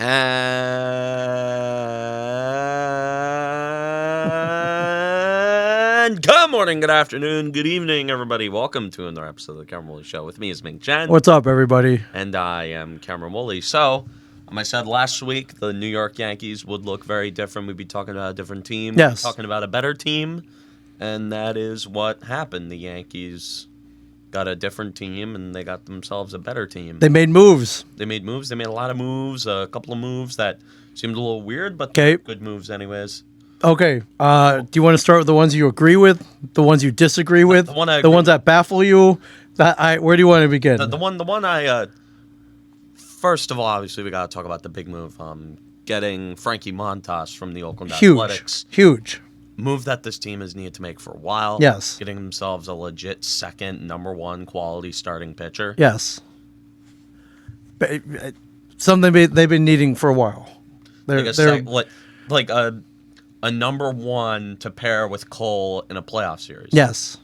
And good morning, good afternoon, good evening, everybody. Welcome to another episode of the Cameron Woolley Show. With me is Ming Chen. What's up, everybody? And I am Cameron Woolley. So, I said last week the New York Yankees would look very different. We'd be talking about a different team. Yes. We'd be talking about a better team. And that is what happened. The Yankees got a different team, and they got themselves a better team. They made moves. They made moves. They made a lot of moves, a couple of moves that seemed a little weird, but good moves anyways. Okay. Do you want to start with the ones you agree with, the ones you disagree with, the ones that baffle you? Where do you want to begin? The one I first of all, obviously, we got to talk about the big move, getting Frankie Montas from the Oakland Athletics. Huge. Move that this team has needed to make for a while. Yes. Getting themselves a legit second, number one quality starting pitcher. Yes. Something they've been needing for a while. Like a number one to pair with Cole in a playoff series. Yes.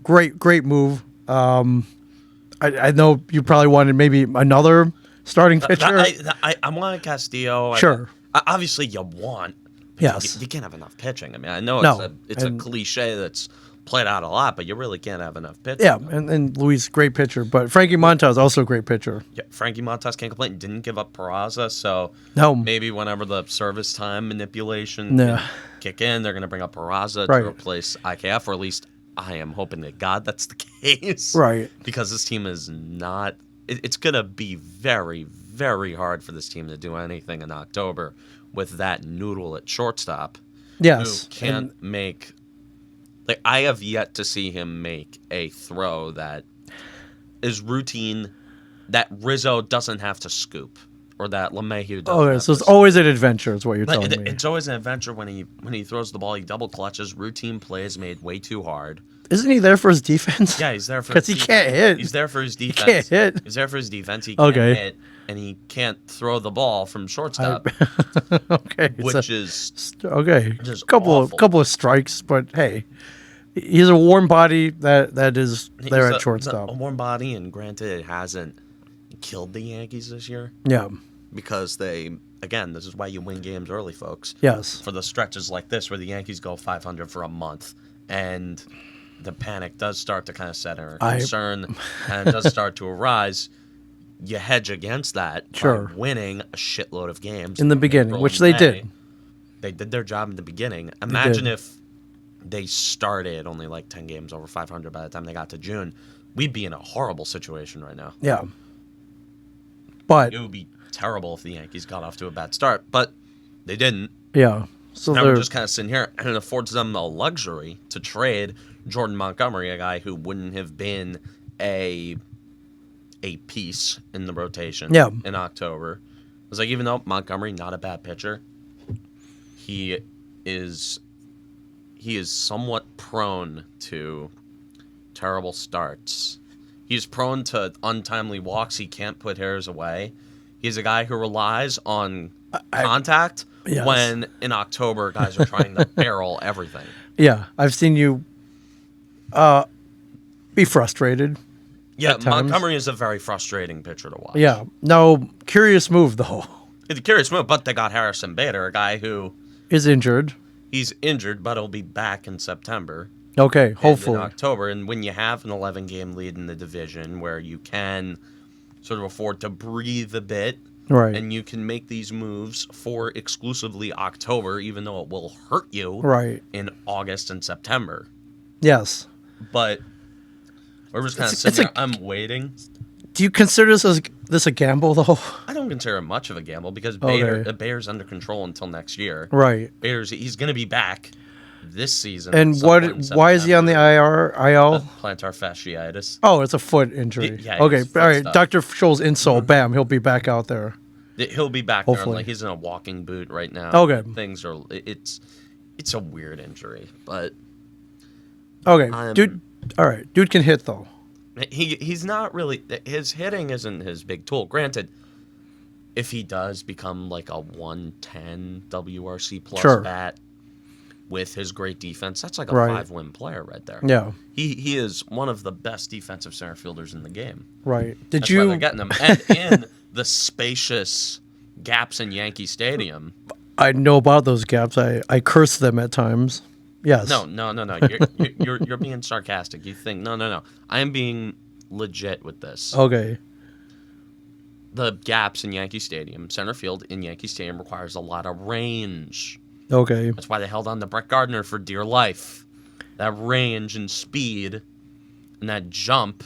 Great move. I know you probably wanted maybe another starting pitcher. I wanted Castillo. Sure. Obviously, you want. Yes. You can't have enough pitching. I mean, I know it's a cliche that's played out a lot, but you really can't have enough pitching. Yeah, and Luis, great pitcher. But Frankie Montas, also a great pitcher. Yeah, Frankie Montas can't complain. Didn't give up Peraza, so maybe whenever the service time manipulation can kick in, they're going to bring up Peraza to replace IKF, or at least I am hoping to God that's the case. Right. Because this team is not... It's going to be very, very hard for this team to do anything in October with that noodle at shortstop. Yes. Who can't make... Like, I have yet to see him make a throw that is routine, that Rizzo doesn't have to scoop, or that LeMahieu doesn't have so to it's always an adventure, is what you're telling me. It's always an adventure when he throws the ball. He double clutches, routine plays made way too hard. Isn't he there for his defense? Yeah, he's there for his defense. Because he can't hit. He's there for his defense. He can't hit. He's there for his defense. He can't hit, and he can't throw the ball from shortstop. Okay. Which is couple of strikes, but hey, he's a warm body that is there at shortstop. A warm body, and granted, it hasn't killed the Yankees this year. Yeah. Because this is why you win games early, folks. Yes. For the stretches like this where the Yankees go 500 for a month, and the panic does start to kind of set in, or concern kind of does start to arise, you hedge against that by winning a shitload of games. In the beginning, which they did. They did their job in the beginning. Imagine if they started only like 10 games over 500 by the time they got to June. We'd be in a horrible situation right now. Yeah. But it would be terrible if the Yankees got off to a bad start, but they didn't. Yeah. So now we're just kind of sitting here, and it affords them the luxury to trade Jordan Montgomery, a guy who wouldn't have been a piece in the rotation in October. I was like, even though Montgomery, not a bad pitcher, he is somewhat prone to terrible starts. He's prone to untimely walks. He can't put hitters away. He's a guy who relies on contact when in October guys are trying to barrel everything. Yeah, I've seen you be frustrated. Yeah, Montgomery is a very frustrating pitcher to watch. Yeah. No, curious move, though. It's a curious move, but they got Harrison Bader, a guy who is injured. He's injured, but he'll be back in September. Okay, hopefully. In October. And when you have an 11-game lead in the division where you can sort of afford to breathe a bit, right, and you can make these moves for exclusively October, even though it will hurt you in August and September. Yes. But we're just kind of sitting there. I'm waiting. Do you consider this a gamble, though? I don't consider it much of a gamble because Bader's under control until next year. Right. He's going to be back this season. And why is he on the IL? Plantar fasciitis. Oh, it's a foot injury. Okay, all right. Dr. Scholl's insole, bam, he'll be back out there. He'll be back there. Like, he's in a walking boot right now. Okay. Things are... It's a weird injury, but... Okay, dude... All right, dude can hit, though. He's not really... His hitting isn't his big tool. Granted, if he does become like a 110 WRC plus bat with his great defense, that's like a 5-win player right there. Yeah. He is one of the best defensive center fielders in the game. Right. That's why they're getting him. And in the spacious gaps in Yankee Stadium. I know about those gaps. I curse them at times. Yes. No. You're being sarcastic. You think no. I am being legit with this. Okay. The gaps in Yankee Stadium, center field in Yankee Stadium requires a lot of range. Okay. That's why they held on to Brett Gardner for dear life. That range and speed and that jump,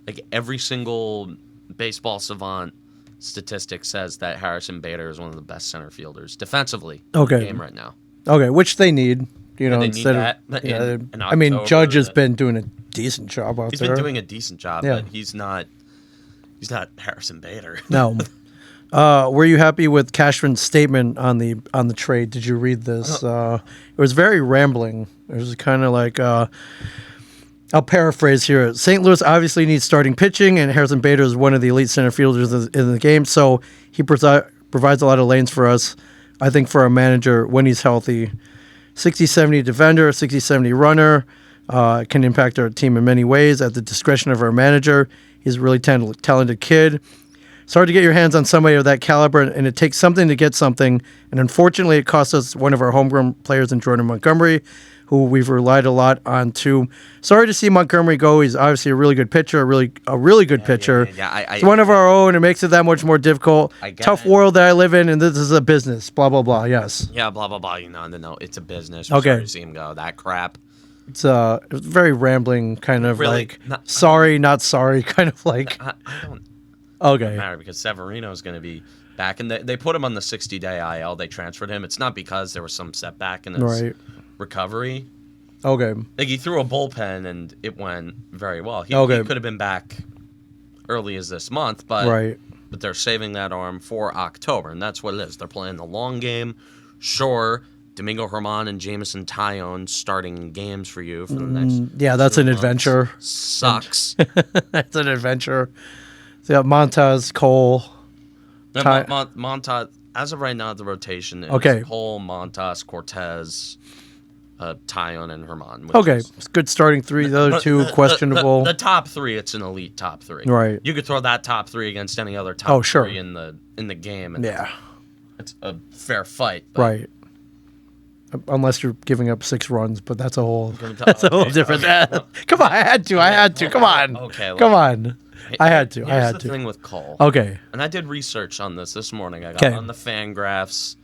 like every single baseball savant statistic says that Harrison Bader is one of the best center fielders defensively in the game right now. Okay, which they need. Instead of I mean, Judge has been doing a decent job out there. He's been doing a decent job, but he's not Harrison Bader. No. Were you happy with Cashman's statement on the trade? Did you read this? It was very rambling. It was kind of like, I'll paraphrase here. St. Louis obviously needs starting pitching, and Harrison Bader is one of the elite center fielders in the game, so he provides a lot of lanes for us, I think, for our manager when he's healthy. 60-70 defender, 60-70 runner, can impact our team in many ways at the discretion of our manager. He's a really talented kid. It's hard to get your hands on somebody of that caliber, and it takes something to get something. And unfortunately, it cost us one of our homegrown players in Jordan Montgomery, who we've relied a lot on too. Sorry to see Montgomery go. He's obviously a really good pitcher, a really good pitcher. He's one of our own. It makes it that much more difficult. Tough world that I live in, and this is a business. Blah blah blah. Yes. Yeah. Blah blah blah. No. It's a business. We're sorry to see him go. That crap. It was very rambling, kind of really, like sorry, not sorry, kind of like. I don't. Okay. It doesn't matter because Severino is going to be back, and they put him on the 60-day IL. They transferred him. It's not because there was some setback in his recovery. Okay. Like he threw a bullpen and it went very well. He could have been back early as this month, but they're saving that arm for October, and that's what it is. They're playing the long game. Sure, Domingo Germán and Jameson Taillon starting games for you for the next. Yeah, that's an adventure. Sucks. That's an adventure. So you got Montas, Cole. Montas, as of right now, the rotation is Cole, Montas, Cortez, Taillon, and Germán. It's good starting three. The other two, questionable. The top three, it's an elite top three. Right. You could throw that top three against any other top three in the game. And it's a fair fight. Right. Unless you're giving up 6 runs, but that's a whole different. Come on, I had to. Come on. Come on. I had to. Here's the thing with Cole. Okay. And I did research on this morning. I got on the Fangraphs.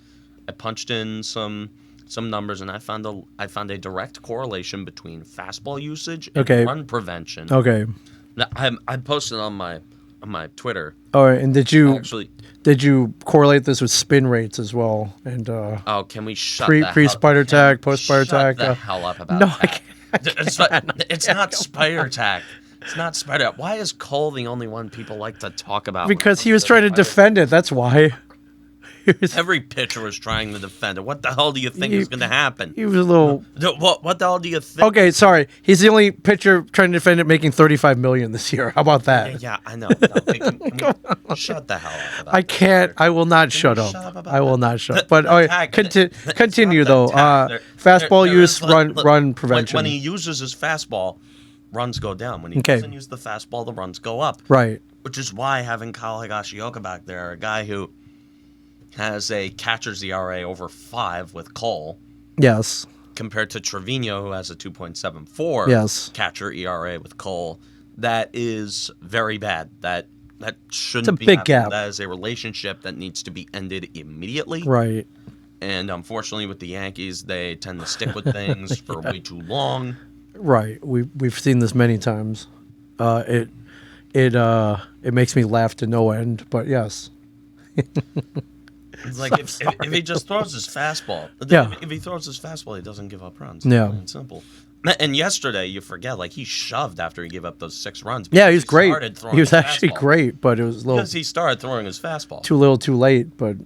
I punched in some numbers, and I found a direct correlation between fastball usage and run prevention. Okay. Now, I posted on my Twitter. All right, and did you correlate this with spin rates as well? And can we shut pre spider tag, post spider tag? Shut the hell up about that. It's not spider tag. It's not spider. Why is Cole the only one people like to talk about? Because he was trying to defend it. That's why. Every pitcher was trying to defend it. What the hell do you think is going to happen? He was a little. What the hell do you think? Okay, sorry. He's the only pitcher trying to defend it, making $35 million this year. How about that? Yeah, I know. No, shut the hell up. About I can't. I will not shut up. I will not shut up. But continue though. Fastball use, run prevention. When he uses his fastball, runs go down. When he doesn't use the fastball, the runs go up. Right. Which is why having Kyle Higashioka back there, a guy who has a catcher's ERA over 5 with Cole. Yes. Compared to Trevino, who has a 2.74 catcher ERA with Cole. That is very bad. That shouldn't be a big gap. That is a relationship that needs to be ended immediately. Right. And unfortunately with the Yankees, they tend to stick with things for way too long. Right. We've seen this many times. It makes me laugh to no end, but yes. It's like if he just throws his fastball. If he throws his fastball, he doesn't give up runs. It's simple. And yesterday, you forget, like he shoved after he gave up those 6 runs. Yeah, he was great. He was actually great, but it was a little because he started throwing his fastball. Too little, too late. But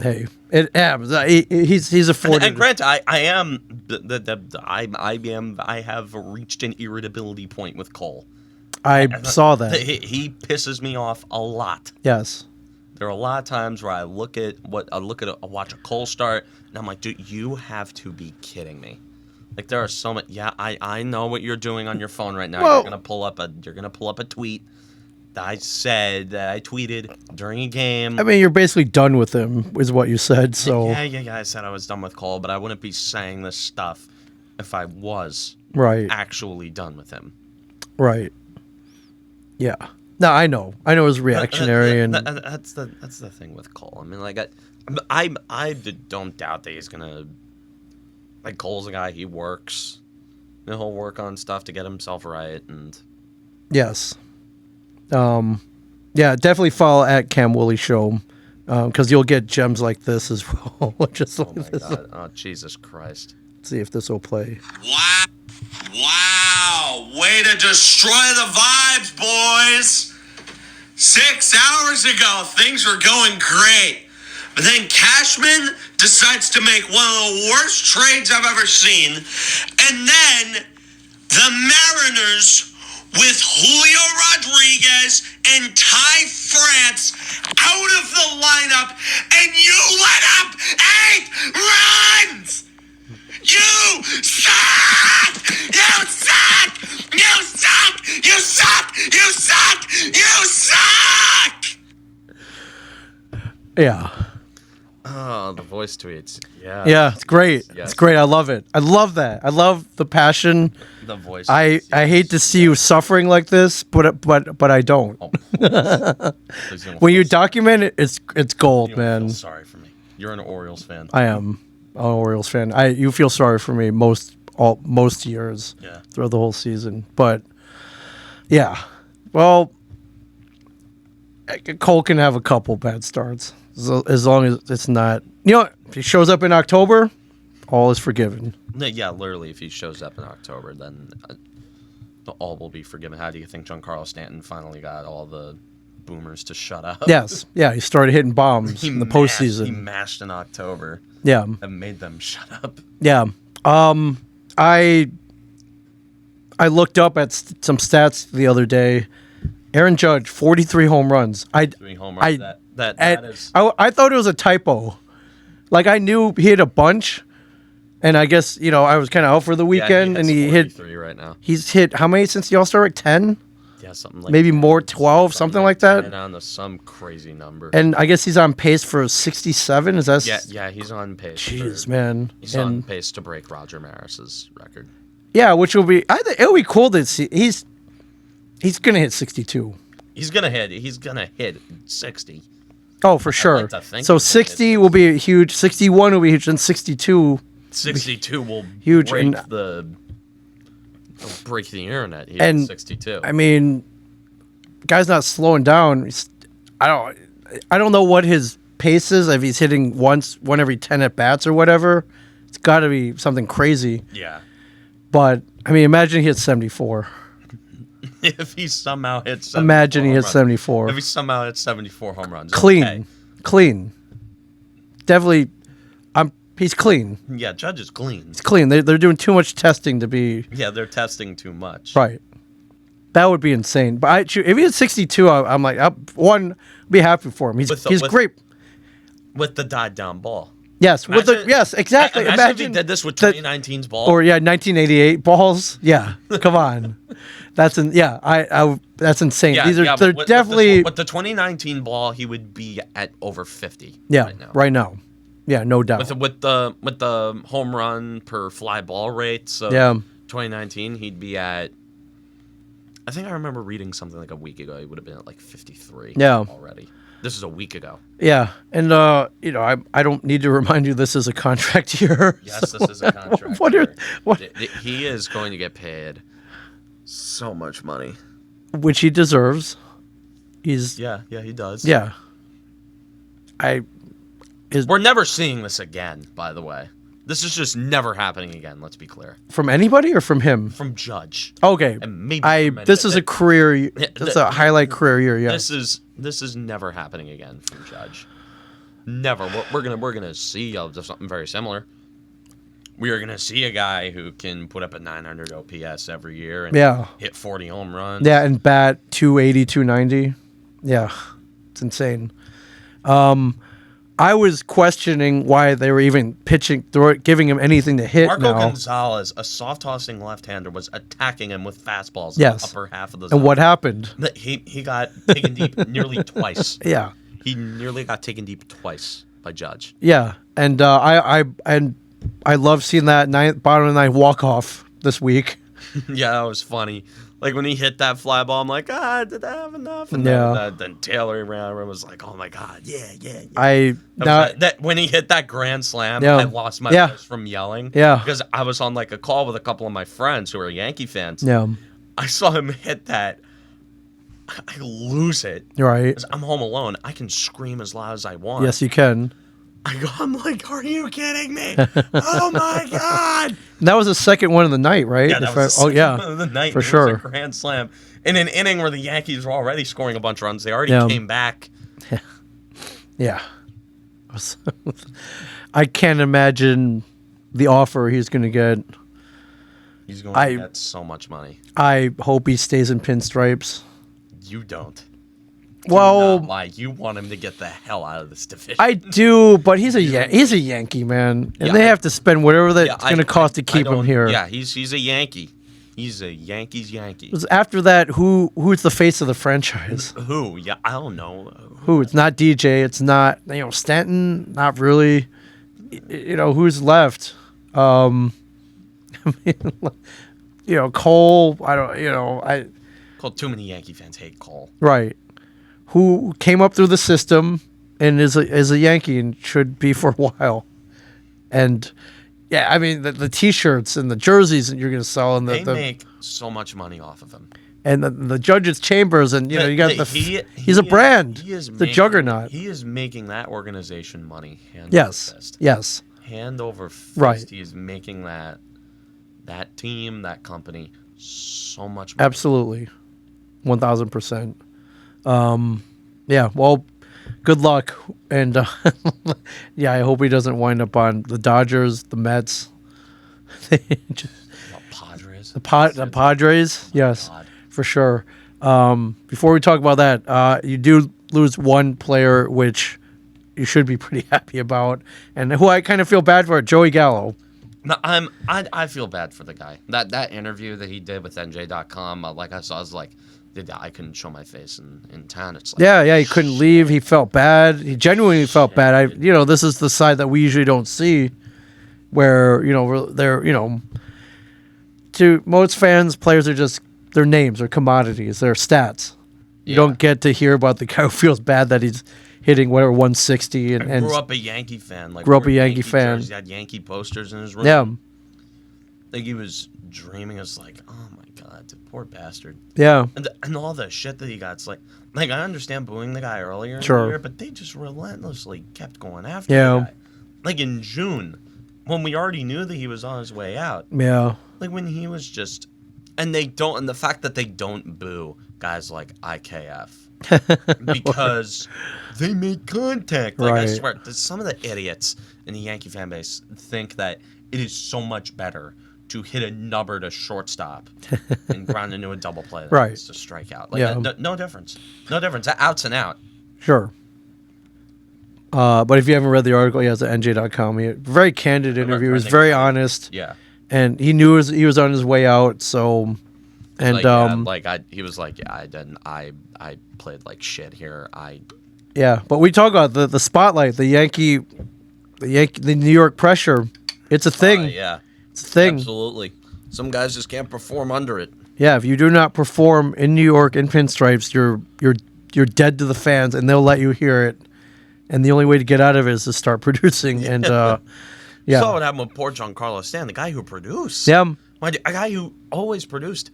hey, it happens. He's afforded. And granted, I have reached an irritability point with Cole. I saw that. He pisses me off a lot. Yes. There are a lot of times where I watch a Cole start, and I'm like, dude, you have to be kidding me. Like there are so many. Yeah, I know what you're doing on your phone right now. You're gonna pull up a tweet, I said that I tweeted during a game. I mean, you're basically done with him, is what you said. So yeah. I said I was done with Cole, but I wouldn't be saying this stuff if I was actually done with him. Right. Yeah. No, I know. I know it's reactionary, and that's the thing with Cole. I mean, like I don't doubt that he's gonna. Like Cole's a guy. He works. And he'll work on stuff to get himself right, and yes. Yeah, definitely follow at Cam Woolley Show, because you'll get gems like this as well. Just like this. God. Oh, Jesus Christ. Let's see if this will play. Wow! Way to destroy the vibes, boys! 6 hours ago, things were going great. But then Cashman decides to make one of the worst trades I've ever seen. And then the Mariners, with Julio Rodriguez and Ty France out of the lineup, and you let up 8 runs! You suck! You suck! You suck! You suck! You suck! You suck! Yeah. Oh, the voice tweets. Yeah. Yeah, it's great. Yes. It's great. I love it. I love that. I love the passion. The voice. I hate to see you suffering like this, but I don't. Oh, please don't When you document it, it's gold, you don't man. feel sorry for me. You're an Orioles fan. I am. I'm an Orioles fan. You feel sorry for me most years throughout the whole season, but yeah. Well, Cole can have a couple bad starts as long as it's not. You know, if he shows up in October, all is forgiven. Yeah, literally, if he shows up in October, then all will be forgiven. How do you think Giancarlo Stanton finally got all the boomers to shut up? Yes. Yeah, he started hitting bombs in the postseason. He mashed in October. Yeah. And made them shut up. Yeah. I looked up at some stats the other day. Aaron Judge, 43 home runs. Doing home runs. That is. I thought it was a typo. Like, I knew he hit a bunch, and I guess, I was kind of out for the weekend, and he hit 43 right now. He's hit how many since the All-Star break? 10? Yeah, something like maybe more, 12, something like that. On to some crazy number. And I guess he's on pace for 67. Is that? Yeah, he's on pace. Jeez, man. He's on pace to break Roger Maris's record. Yeah, which will be. It'll be cool to see. He's gonna hit 62. He's gonna hit 60. Oh, for sure. Like to think so 60 will be a huge. 61 will be huge, and 62. 62 will huge break break the internet here. And 62. I mean, guy's not slowing down. I don't know what his pace is. If he's hitting one every 10 at bats or whatever, it's got to be something crazy. Yeah. But I mean, imagine he hits 74. If he somehow hits 74 imagine he hits 74. If he somehow hits 74 home runs. Clean. Definitely. He's clean. Yeah, Judge is clean. He's clean. They're doing too much testing to be. Yeah, they're testing too much. Right. That would be insane. But if he hits 62, I'm like, I'd be happy for him. He's great. With the died down ball. Yes, yes, exactly. Imagine if he did this with 2019's ball. Or 1988 balls. Yeah, come on. That's that's insane. Yeah, they're definitely with the 2019 ball, he would be at over 50. Yeah, right now. Yeah, no doubt. With the home run per fly ball rates of 2019, he'd be at. I think I remember reading something like a week ago. He would have been at like 53. Yeah. Already. This is a week ago. Yeah, and I don't need to remind you this is a contract year. Yes, this is a contract year. He is going to get paid so much money, which he deserves. He does. Yeah. We're never seeing this again, by the way. This is just never happening again, let's be clear. From anybody or from him? From Judge. Okay. And maybe this is a career. This is a highlight career year, yeah. This is never happening again from Judge. Never. We're gonna see something very similar. We are gonna see a guy who can put up a 900 OPS every year and hit 40 home runs. Yeah, and bat 280, 290. Yeah, it's insane. I was questioning why they were even giving him anything to hit. Marco now. Gonzalez, a soft-tossing left-hander, was attacking him with fastballs in Yes. the upper half of the zone. And what happened? He got taken deep nearly twice. Yeah. He nearly got taken deep twice by Judge. Yeah, and I love seeing that bottom of the ninth walk-off this week. Yeah, that was funny. Like when he hit that fly ball, I'm like, did I have enough? And then Taylor ran over and was like, oh my God, yeah. When he hit that grand slam, Yeah. I lost my voice from yelling. Yeah. Because I was on like a call with a couple of my friends who are Yankee fans. Yeah. I saw him hit that. I lose it. Right. 'Cause I'm home alone. I can scream as loud as I want. Yes, you can. I'm like, are you kidding me? Oh my God. And that was the second one of the night, right? Yeah, that was the second one of the night. For It sure. was a grand slam. In an inning where the Yankees were already scoring a bunch of runs. They already came back. Yeah. I can't imagine the offer he's going to get. He's going to get so much money. I hope he stays in pinstripes. You don't. Well, why you want him to get the hell out of this division? I do, but he's a Yankee, man, and they have to spend whatever that's going to cost to keep him here. Yeah, he's a Yankee. He's a Yankees Yankee. After that, who's the face of the franchise? Who? Yeah, I don't know. Who? It's not DJ. It's not Stanton. Not really. Who's left? I mean, Cole. I don't. Cole. Too many Yankee fans hate Cole. Right. Who came up through the system and is a Yankee and should be for a while. And yeah, I mean the T-shirts and the jerseys that you're going to sell and they make so much money off of him. And the judges' chambers and you got he's a brand. He is the juggernaut. He is making that organization money. Hand Yes. over fist. Yes. Hand over fist. Right. He is making that team, that company, so much money. Absolutely, 1,000%. Yeah. Well, good luck, and yeah, I hope he doesn't wind up on the Dodgers, the Mets, Padres. The Padres. Yes, God. For sure. Before we talk about that, you do lose one player, which you should be pretty happy about, and who I kind of feel bad for, Joey Gallo. No, I feel bad for the guy. That interview that he did with NJ.com, like I saw, I was like, I couldn't show my face in town. It's like, yeah, he couldn't leave. He felt bad. He genuinely felt bad. This is the side that we usually don't see, where they're to most fans, players are just their names, their commodities, their stats. You don't get to hear about the guy who feels bad that he's hitting 160 and grew up a Yankee fan. Grew up a Yankee fan. He had Yankee posters in his room. Yeah. Like he was dreaming. I was like, oh my God, the poor bastard. Yeah. And all the shit that he got. It's like I understand booing the guy earlier in the year, but they just relentlessly kept going after the guy. Like in June, when we already knew that he was on his way out. Yeah. Like when he was just, and the fact that they don't boo guys like IKF because they make contact. Like I swear, some of the idiots in the Yankee fan base think that it is so much better to hit a number to shortstop and ground into a double play than to strike out. Like no difference. No difference. Out's an out. Sure. But if you haven't read the article, he has at NJ.com. He had a very candid interview. He was very honest. Yeah. And he knew he was on his way out. So, and he was like, yeah, I didn't. I played like shit here. Yeah, but we talk about the spotlight, the New York pressure. It's a thing. Yeah. It's a thing. Absolutely. Some guys just can't perform under it. Yeah, if you do not perform in New York in pinstripes, you're dead to the fans, and they'll let you hear it. And the only way to get out of it is to start producing. And yeah, you saw what happened with poor Giancarlo Stanton, the guy who produced. Yeah, a guy who always produced.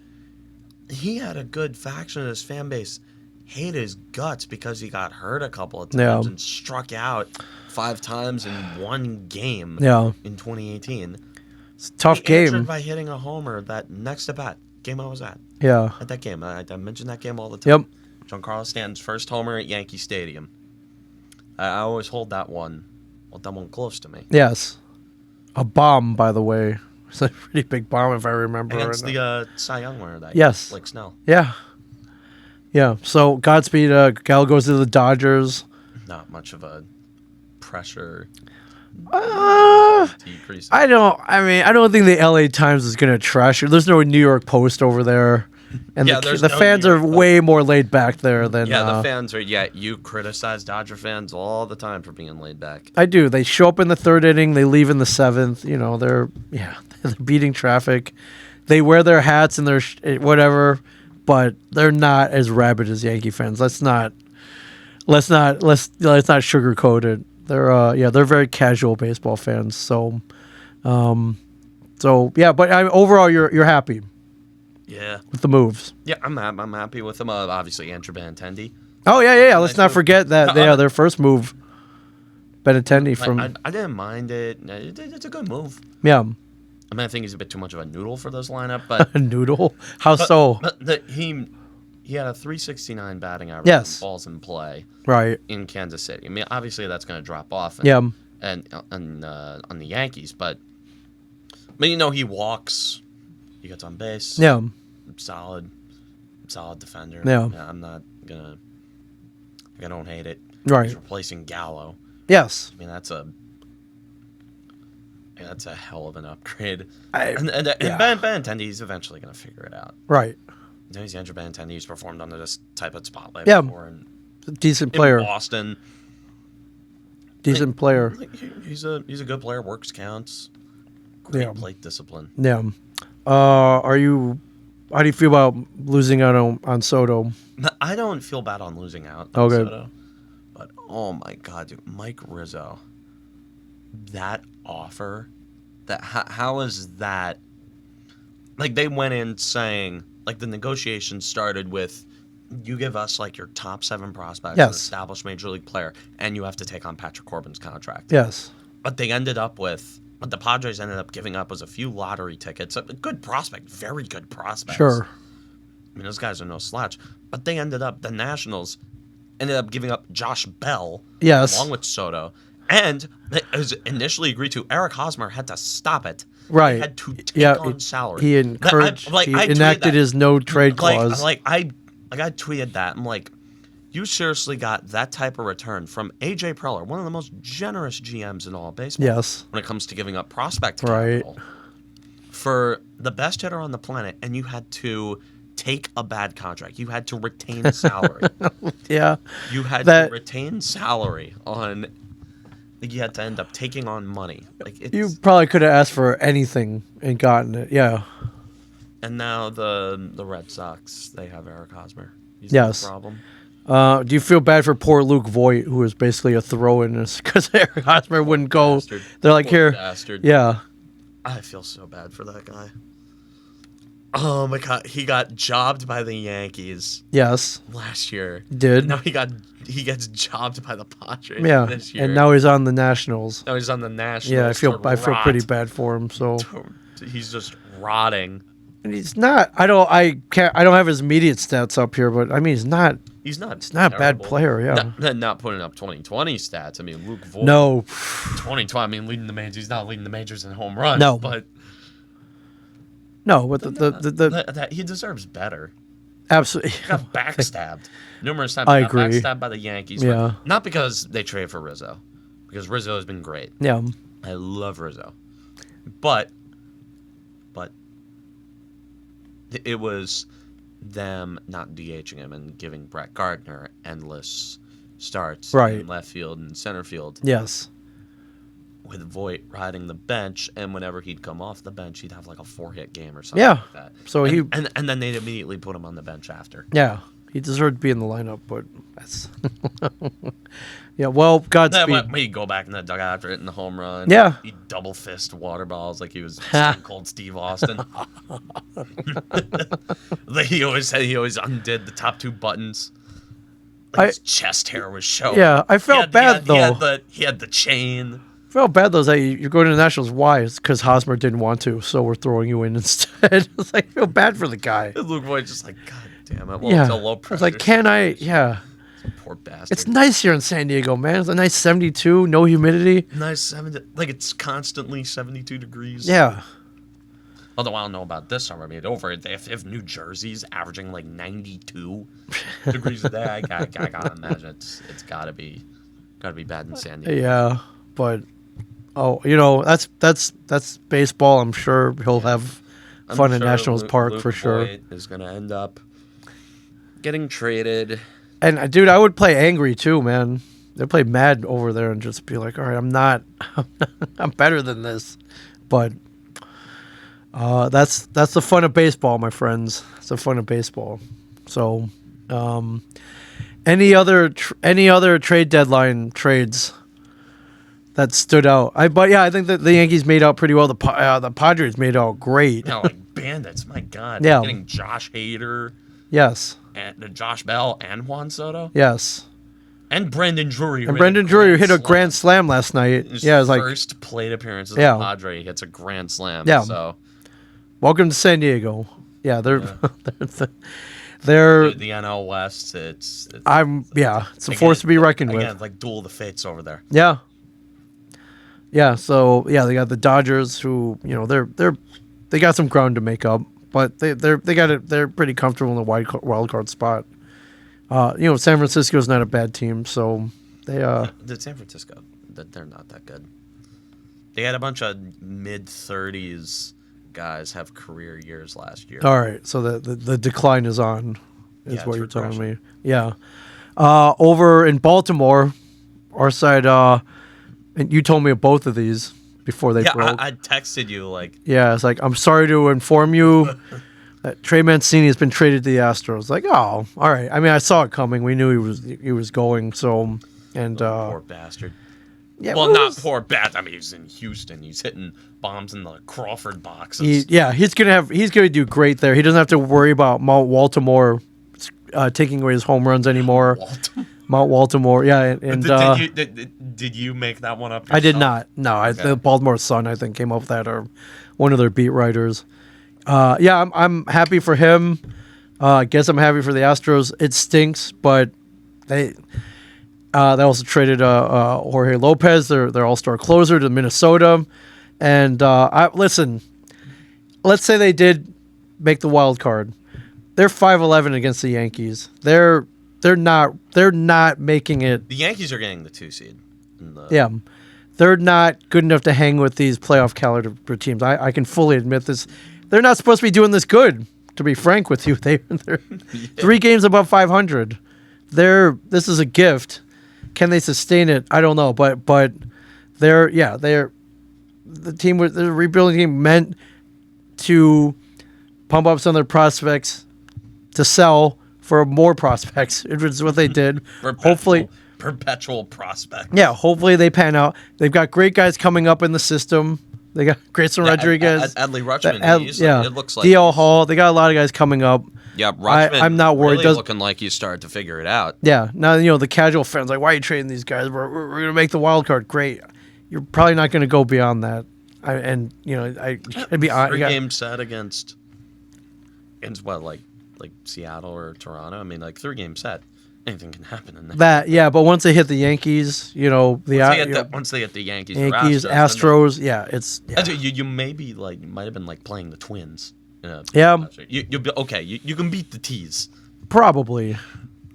He had a good faction of his fan base hate his guts because he got hurt a couple of times and struck out 5 times in one game. Yeah. In 2018. It's a tough game. Answered by hitting a homer that next at bat game I was at. Yeah. At that game, I mention that game all the time. Yep. Giancarlo Stanton's first homer at Yankee Stadium. I always hold that one close to me. Yes. A bomb, by the way. It's a pretty big bomb, if I remember. Against the Cy Young winner that yes. Blake Snell. Yeah. Yeah. So Godspeed. Gallo goes to the Dodgers. Not much of a pressure decrease? I don't think the LA Times is going to trash it. There's no New York Post over there. And the fans are way more laid back there than... the fans are... Yeah, you criticize Dodger fans all the time for being laid back. I do. They show up in the third inning. They leave in the seventh. You know, they're beating traffic. They wear their hats and their whatever, but they're not as rabid as Yankee fans. Let's not sugarcoat it. They're very casual baseball fans. So but overall, you're happy. Yeah. With the moves. Yeah, I'm happy with them. Obviously, Andrew Benintendi. Oh, yeah. Let's not forget that. Their first move, Benintendi from... I didn't mind it. It's a good move. Yeah. I mean, I think he's a bit too much of a noodle for this lineup, but... A noodle? How so? But he had a .369 batting average. Yes. Balls in play. Right. In Kansas City. I mean, obviously, that's going to drop off. And on the Yankees, but you know, he walks... He gets on base. Yeah. Solid defender. Yeah. I'm not gonna... I don't hate it. Right. He's replacing Gallo. Yes. I mean, that's a hell of an upgrade. Benintendi, he's eventually gonna figure it out. Right. You know, he's Andrew Benintendi. He's performed under this type of spotlight before. Decent player. In Boston. Decent player. He's a good player. Works, counts. Great plate discipline. Yeah. How do you feel about losing out on Soto? I don't feel bad on losing out on Soto. But, oh, my God, dude. Mike Rizzo. That offer. How is that? Like, they went in saying, like, the negotiations started with, you give us, like, your top 7 prospects, an established major league player, and you have to take on Patrick Corbin's contract. Yes. But they ended up with... What the Padres ended up giving up was a few lottery tickets. A good prospect, very good prospects. Sure. I mean, those guys are no slouch. But the Nationals ended up giving up Josh Bell. Yes. Along with Soto. And it was initially agreed to. Eric Hosmer had to stop it. Right. He had to take on salary. He encouraged, he enacted his no trade clause. I tweeted that. I'm like, you seriously got that type of return from A.J. Preller, one of the most generous GMs in all of baseball. Yes. When it comes to giving up prospect capital for the best hitter on the planet, and you had to take a bad contract. You had to retain salary. Yeah. You had to retain salary on... You had to end up taking on money. Like you probably could have asked for anything and gotten it. Yeah. And now the Red Sox, they have Eric Hosmer. He's no problem. Do you feel bad for poor Luke Voigt, who was basically a throw-in because Eric Hosmer wouldn't go? Bastard. They're like, poor here. Bastard. Yeah. I feel so bad for that guy. Oh my God, he got jobbed by the Yankees. Yes. Last year. Did. Now he gets jobbed by the Padres this year. And now he's on the Nationals. Now he's on the Nationals. Yeah, I feel pretty bad for him. So he's just rotting. And he's not. I don't have his immediate stats up here, but I mean, he's not. He's not a bad player. Yeah. Not putting up 2020 stats. I mean, Luke Voigt. No. 2020. I mean, leading the majors. He's not leading the majors in home runs. No. But. No, but he deserves better. Absolutely. He got backstabbed numerous times. I agree. Backstabbed by the Yankees. Yeah. Not because they traded for Rizzo, because Rizzo has been great. Yeah. I love Rizzo, but it was them not DHing him and giving Brett Gardner endless starts in left field and center field. Yes. With Voigt riding the bench, and whenever he'd come off the bench, he'd have like a 4-hit game or something like that. So and then they'd immediately put him on the bench after. Yeah, he deserved to be in the lineup, but that's yeah. Well, Godspeed. He'd go back in the dugout after hitting the home run. Yeah, he'd double fist water balls like he was Stone Cold Steve Austin. He always undid the top 2 buttons. His chest hair was showing. Yeah, I felt bad though. He had the chain. I felt bad though. That you're going to the Nationals. Why? It's because Hosmer didn't want to, so we're throwing you in instead. It's like, I feel bad for the guy. Luke Voigt just like, God damn it. Well, it's a low pressure. It's like, can I? Yeah. Poor bastard. It's nice here in San Diego, man. It's a nice 72, no humidity. Nice 70. Like, it's constantly 72 degrees. Yeah. Although I don't know about this summer. I mean, if New Jersey's averaging like 92 degrees a day, I gotta imagine it's gotta be Got to be bad in San Diego. Yeah, but that's baseball. I'm sure he'll have fun at Nationals Park Luke for sure. Voigt is going to end up getting traded. And dude, I would play angry too, man. They play mad over there and just be like, all right, I'm better than this. But that's the fun of baseball, my friends. It's the fun of baseball. So, any other trade deadline trades that stood out? I think that the Yankees made out pretty well. The Padres made out great. No, like bandits. My God. Yeah. Getting Josh Hader. Yes. And Josh Bell and Juan Soto. Yes. And Brendan Drury. And Brendan Drury hit a grand slam last night. His yeah, it was like first plate appearance as a Padre. He hits a grand slam. Yeah. So, welcome to San Diego. Yeah, they're the NL West. It's a force to be reckoned with. Again, like duel of the fates over there. Yeah. Yeah. So they got the Dodgers, who they got some ground to make up, but they're pretty comfortable in the wild card spot. San Francisco's not a bad team, so they the San Francisco, they're not that good. They had a bunch of mid-30s guys have career years last year. All right, so the decline is on, is what you're telling me. Yeah. Over in Baltimore, our side, and you told me of both of these before they broke. I texted you like. Yeah, it's like, I'm sorry to inform you that Trey Mancini has been traded to the Astros. Like, oh, all right. I mean, I saw it coming. We knew he was going. So, and poor bastard. Yeah, well, not poor bastard. I mean, he's in Houston. He's hitting bombs in the Crawford boxes. He's gonna do great there. He doesn't have to worry about Mount Baltimore taking away his home runs anymore. Mount Baltimore, yeah. And did you make that one up yourself? I did not. No, okay. The Baltimore Sun, I think, came up with that, or one of their beat writers. I'm happy for him. I guess I'm happy for the Astros. It stinks, but they also traded Jorge Lopez, their all-star closer, to Minnesota. And listen, let's say they did make the wild card. They're 5-11 against the Yankees. They're not making it. The Yankees are getting the 2 seed. Yeah. They're not good enough to hang with these playoff caliber teams. I can fully admit this. They're not supposed to be doing this good, to be frank with you. They're 3 games above 500. This is a gift. Can they sustain it? I don't know, but they're the team with the rebuilding team meant to pump up some of their prospects to sell for more prospects. It was what they did. Perpetual prospect. Yeah, hopefully they pan out. They've got great guys coming up in the system. They got Grayson Rodriguez, Adley Rutschman. It looks like DL Hall. They got a lot of guys coming up. Yeah, Rutschman. I'm not worried. Really looking like he's starting to figure it out. Yeah, now the casual fans like, why are you trading these guys? We're going to make the wild card. Great. You're probably not going to go beyond that. I'd be 3-game set against what, like Seattle or Toronto. I mean, like 3-game set. Anything can happen in that. But once they hit the Yankees, once they get the Yankees, Astros, it's you might have been like playing the Twins. Yeah, you'll be okay. You can beat the T's. Probably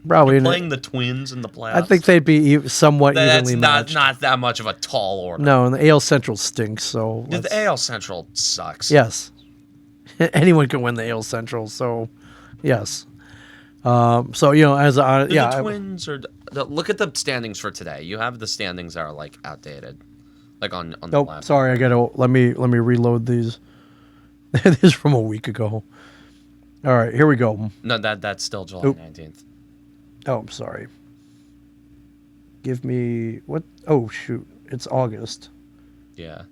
playing the Twins in the playoffs. I think they'd be somewhat evenly matched. Not that much of a tall order. No, and the AL Central stinks. So the AL Central sucks. Yes, anyone can win the AL Central. So yes. The Twins are. Look at the standings for today. You have the standings that are like outdated, like on the left. Sorry, I gotta let me reload these. This is from a week ago. All right, here we go. No, that's still July 19th. Oh, I'm sorry. Give me what? Oh shoot, it's August. Yeah.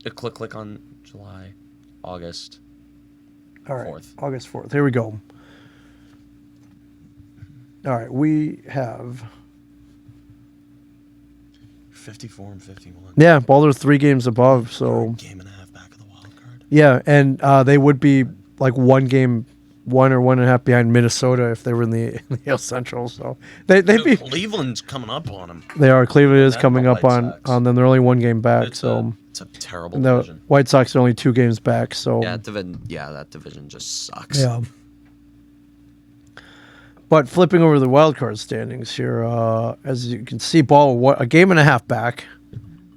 Click on July, August. All right, 4th. August 4th. Here we go. All right, we have 54 and 51. Yeah, Balder's 3 games above, so game and a half back of the wild card. Yeah, and they would be like 1 or 1.5 behind Minnesota if they were in the AL Central. So they'd be. Cleveland's coming up on them. They are. Cleveland is coming up on them. They're only 1 game back. It's a terrible division. The White Sox are only 2 games back. So that division just sucks. Yeah. But flipping over the wild card standings here, as you can see, Ball a game and a half back,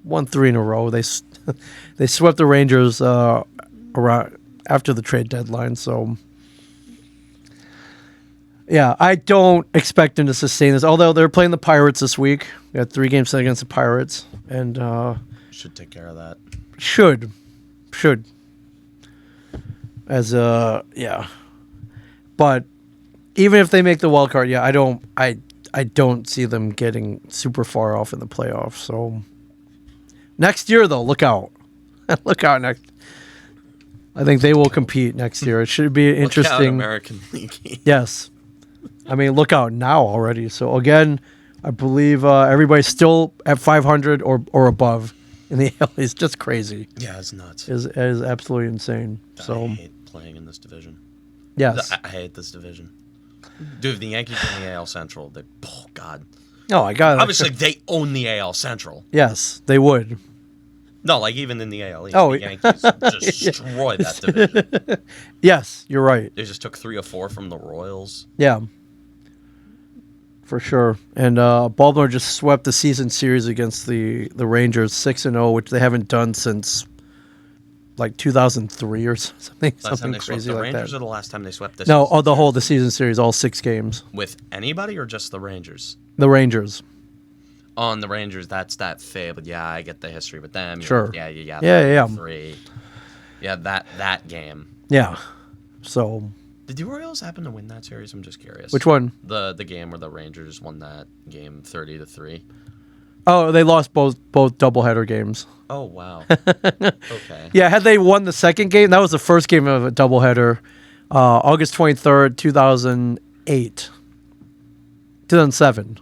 won 3 in a row. They swept the Rangers around after the trade deadline. So, yeah, I don't expect them to sustain this. Although they're playing the Pirates this week, they got 3 games against the Pirates, and should take care of that. Should, as yeah, but. Even if they make the wild card, yeah, I don't see them getting super far off in the playoffs. So next year, though, look out, look out next. I think they will compete next year. It should be interesting. Look out, American League. Yes, I mean look out now already. So again, I believe everybody's still at 500 or above in the AL. It's just crazy. Yeah, it's nuts. It is absolutely insane. So I hate playing in this division. Yes, I hate this division. Dude, if the Yankees in the AL Central, oh God. No, I got it. Obviously, they own the AL Central. Yes, they would. No, like even in the AL East, Oh, the Yankees destroyed that division. Yes, you're right. They just took 3 or 4 from the Royals. Yeah, for sure. And Baltimore just swept the season series against the Rangers 6-0, which they haven't done since like 2003 or something crazy like Rangers that. or the last time they swept this? No, the season series, all 6 games. With anybody or just the Rangers? The Rangers. On the Rangers, that's that fable. Yeah, I get the history with them. Sure. Yeah. 3. Yeah, that game. Yeah. So. Did the Orioles happen to win that series? I'm just curious. Which one? The game where the Rangers won that game 30-3. Oh, they lost both doubleheader games. Oh, wow. Okay. Yeah, had they won the second game, that was the first game of a doubleheader, August 23rd, 2007.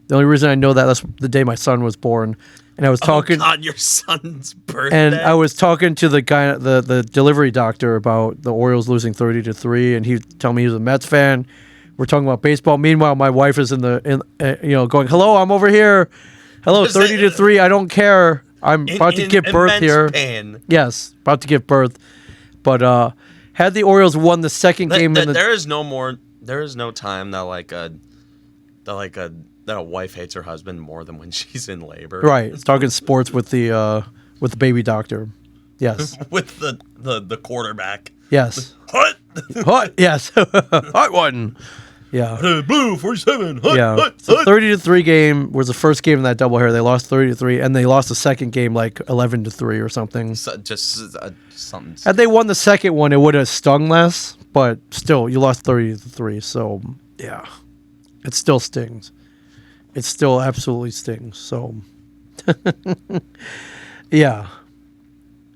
The only reason I know that's the day my son was born. And I was talking. Oh, God, your son's birthday. And I was talking to the guy, the delivery doctor, about the Orioles losing 30-3, and he told me he was a Mets fan. We're talking about baseball. Meanwhile, my wife is going, hello, I'm over here. Hello, 30-3. I don't care. I'm about to give birth here. Pain. Yes, about to give birth. But had the Orioles won the second game, there is no time that a wife hates her husband more than when she's in labor. Right, talking sports with the baby doctor. Yes, with the quarterback. Yes, hot. Yes, hot one. Yeah. Blue 47. Yeah. So 30-3 game was the first game in that doubleheader. They lost 30-3, and they lost the second game like 11-3 or something. So, just something. Had they won the second one, it would have stung less, but still, you lost 30-3. So yeah, it still stings. It still absolutely stings. So yeah.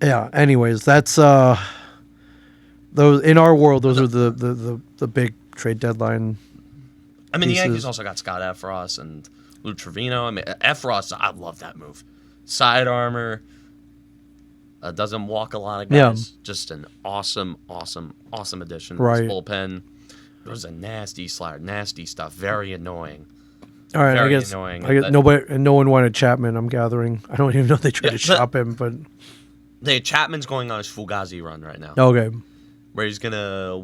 Anyways, that's those in our world. Those are the big trade deadline. I mean, pieces. The Yankees also got Scott Efros and Lou Trevino. I mean, Efros, I love that move. Side armor. Doesn't walk a lot of guys. Yeah. Just an awesome addition. Right. This bullpen. It was a nasty slider, nasty stuff. Very annoying. All right, Very I guess annoying. No one wanted Chapman. I'm gathering. I don't even know if they tried to shop him, but Chapman's going on his Fugazi run right now. Okay. Where he's gonna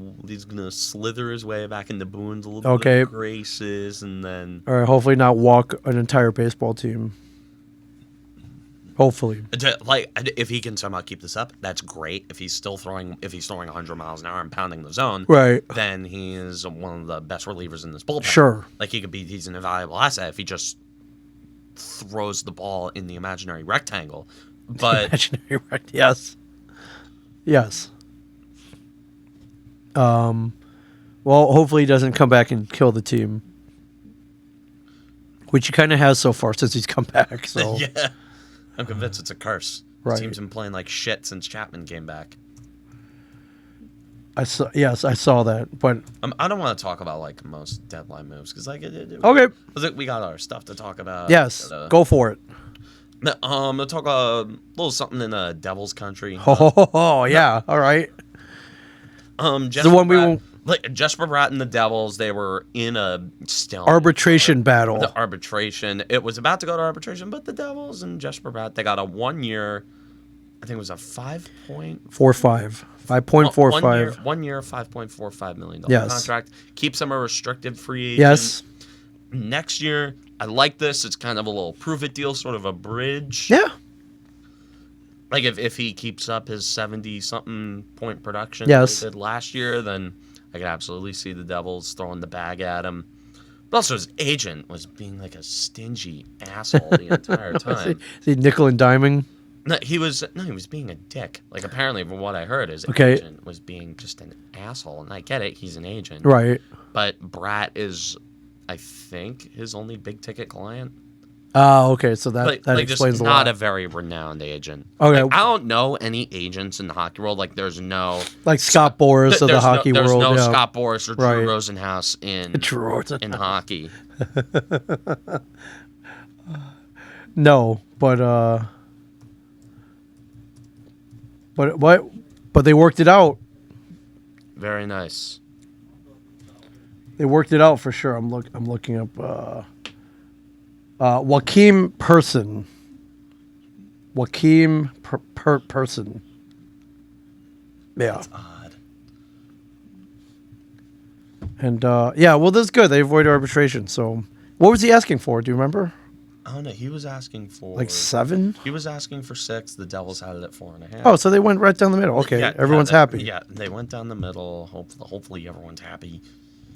slither his way back into Boone's a little bit of graces, and then all right, hopefully not walk an entire baseball team. Hopefully, like if he can somehow keep this up, that's great. If he's throwing 100 miles an hour and pounding the zone, right, then he is one of the best relievers in this bullpen. Sure, like he's an invaluable asset if he just throws the ball in the imaginary rectangle. But yes. Well, hopefully he doesn't come back and kill the team, which he kind of has so far since he's come back. So yeah, I'm convinced it's a curse. Right. This team's been playing like shit since Chapman came back. I saw that, but I don't want to talk about like most deadline moves because okay, we got our stuff to talk about. Yes, go for it. I'll talk a little something in Devil's Country. Oh yeah, all right. The one we won't. Like Jesper Bratt and the Devils, they were in a arbitration battle. The arbitration. It was about to go to arbitration, but the Devils and Jesper Bratt, they got a 1-year, I think it was a 5.45. 5.45. 1 year, $5.45 million Yes. contract. Keeps him a restricted free agent. Yes. Next year, I like this. It's kind of a little prove-it deal, sort of a bridge. Yeah. Like, if he keeps up his 70-something point production Yes. that he did last year, then I could absolutely see the Devils throwing the bag at him. But also, his agent was being like a stingy asshole the entire time. Is he nickel and diming? No, he was being a dick. Like, apparently, from what I heard, his Okay. agent was being just an asshole. And I get it, he's an agent. Right. But Bratt is, I think, his only big-ticket client. Oh, okay. So that explains just a not lot. a very renowned agent. Okay. Like, I don't know any agents in the hockey world. Like, there's no... Like Scott Boras of the hockey there's world. no Yeah. Scott Boras or Drew Right. Rosenhaus in hockey. No, but they worked it out. Very nice. They worked it out for sure. I'm looking up Joakim Persson. Joakim Persson. Yeah. That's odd. And yeah, well, that's good. They avoided arbitration. So, what was he asking for? Do you remember? I don't know. He was asking for... Like 7? He was asking for 6. The Devils had it at 4.5. Oh, so they went right down the middle. Okay, Yeah, everyone's happy. Yeah, they went down the middle. Hopefully everyone's happy.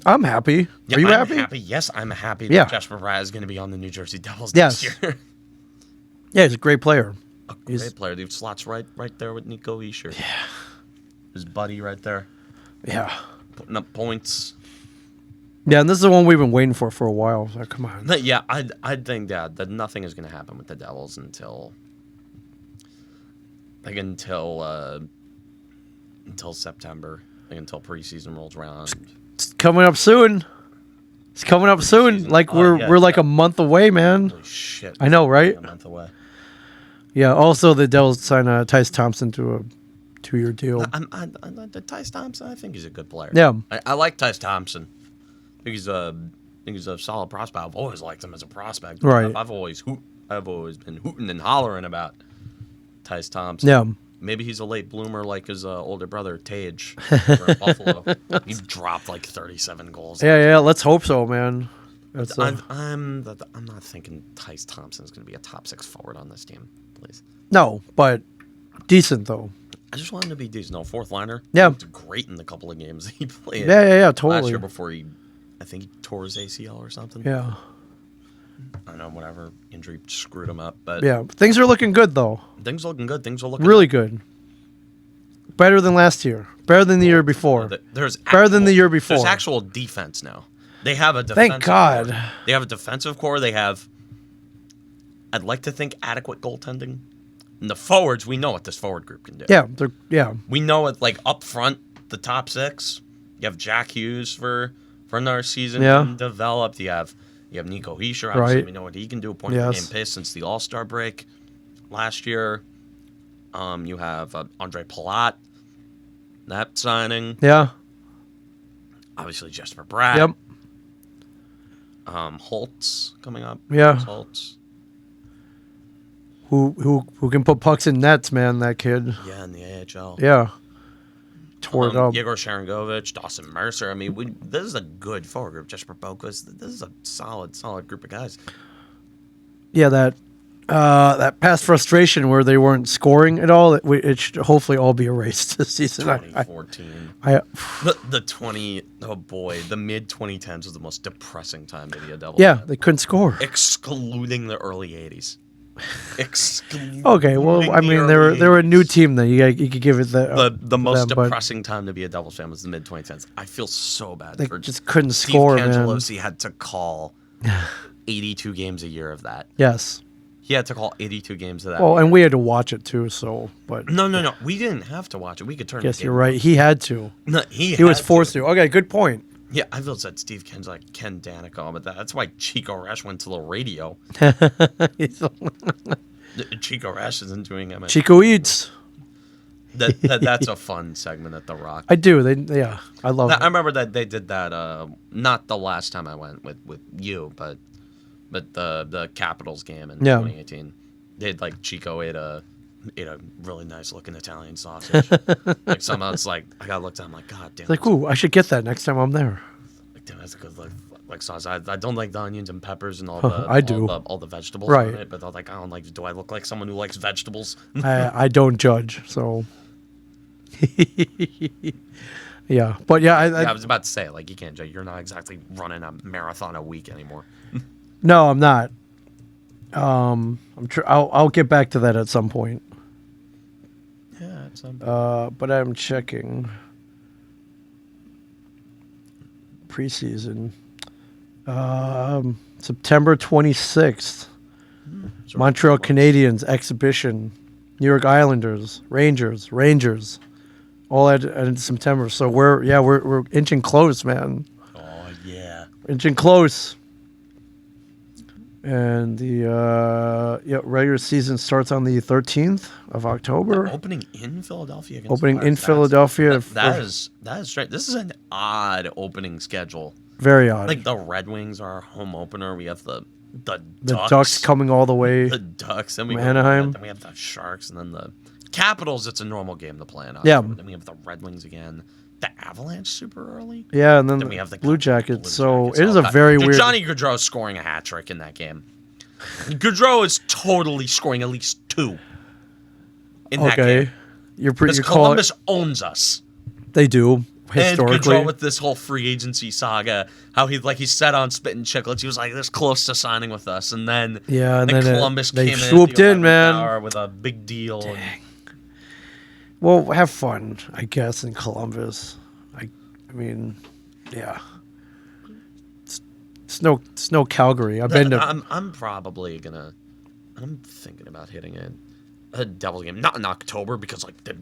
I'm happy. Yeah, Are you I'm happy? Yes, I'm happy Yeah. that Jesper Bratt is going to be on the New Jersey Devils Yes. next year. Yeah, he's a great player. A great player. He slots right there with Nico Hischier. Yeah. His buddy right there. Yeah. Putting up points. Yeah, and this is the one we've been waiting for a while. So come on. Yeah, I think that nothing is going to happen with the Devils until September, until preseason rolls around. It's coming up soon. It's coming up soon. Like we're like a month away, man. Holy shit! I know, right? A month away. Yeah. Also, the Devils signed Tice Thompson to a 2-year deal. Tice Thompson, I think he's a good player. Yeah. I like Tice Thompson. I think he's a solid prospect. I've always liked him as a prospect. Right. I've always been hooting and hollering about Tice Thompson. Yeah. Maybe he's a late bloomer like his older brother Tage for Buffalo. He dropped like 37 goals. Yeah. Let's hope so, man. That's, I'm not thinking Tice Thompson's going to be a top 6 forward on this team, please. No, but decent though. I just want him to be decent. No, fourth liner. Yeah. He looked great in the couple of games he played. Yeah, totally. Last year before I think he tore his ACL or something. Yeah. I don't know, whatever injury screwed him up, but Yeah, things are looking good though. Things are looking good. Things are looking Really good. Better than last year. Better than the year before. Better than the year before. There's actual defense now. They have a defensive Thank God. core. They have a defensive core. They have, I'd like to think, adequate goaltending. And the forwards, we know what this forward group can do. Yeah. We know it, like, up front, the top 6. You have Jack Hughes for another season developed. You have Nico Hischier. Obviously, Right. we know what he can do. Point per game pace since the All-Star break last year. You have Andre Palat. That signing. Yeah. Obviously, Jesper Bratt. Yep. Holtz coming up. Yeah. Holtz. Who can put pucks in nets, man, that kid. Yeah, in the AHL. Yeah. Tore it up. Yegor Sharangovich, Dawson Mercer. I mean, this is a good forward group. Jesper Boquist. This is a solid group of guys. Yeah, that past frustration where they weren't scoring at all, it should hopefully all be erased this season. 2014. The mid 2010s was the most depressing time to be a Devils. Yeah, fan. they couldn't score. Excluding the early 80s. Okay, well, I mean, they were a new team then. You could give it the most depressing time to be a Devils fan was the mid 2010s. I feel so bad. They for just couldn't Steve score, man. Cangelosi had to call 82 games a year of that. Yes. He had to call 82 games of that. Well, and we had to watch it too. So, but no, we didn't have to watch it. We could turn. Yes, you're right. He had to. No, he was forced to. Okay, good point. Yeah, I feel said Steve Ken's like Ken Danico, but that's why Chico Resch went to the radio. Chico Resch isn't doing him. Chico eats. That's a fun segment at the Rock. I do. I love it. I remember that they did that. Not the last time I went with you, but the Capitals game in 2018. They had like Chico ate a ate a really nice looking Italian sausage. Like somehow it's like I got looked at. I'm like, God damn. It's like, ooh, I should get that next time I'm there. Like, damn, that's a good like sauce. I don't like the onions and peppers and all the I do. all the vegetables Right. on it, but I was like, I don't like. Do I look like someone who likes vegetables? I don't judge, so. Yeah, but yeah, I was about to say, like, you can't judge. You're not exactly running a marathon a week anymore. No, I'm not. I'll get back to that at some point. Yeah, at some point. But I'm checking preseason. September 26th. Montreal Canadiens exhibition. New York Islanders, Rangers. All at September. So we're inching close, man. Oh yeah. Inching close. And the regular season starts on the 13th of October. Opening in Philadelphia. Opening in Philadelphia. That is straight. This is an odd opening schedule. Very odd. Like the Red Wings are our home opener. We have the Ducks coming all the way. The Ducks. Then we Anaheim. Then we have the Sharks, and then the Capitals. It's a normal game to play in. Yeah. Then we have the Red Wings again. The Avalanche super early. Yeah, and then we have the Blue Jackets. So Jackets. it is a very weird. Johnny Gaudreau scoring a hat trick in that game. Gaudreau is totally scoring at least 2 in that game. You're Columbus owns us. They do historically. And Gaudreau with this whole free agency saga, how he said on Spit and Chicklets, he was like this close to signing with us, and then and then Columbus they came swooped in, man, hour with a big deal. Dang. Well, have fun, I guess, in Columbus. I mean, yeah. It's no Calgary. I've been to. I'm probably gonna. I'm thinking about hitting a Devils game, not in October because like the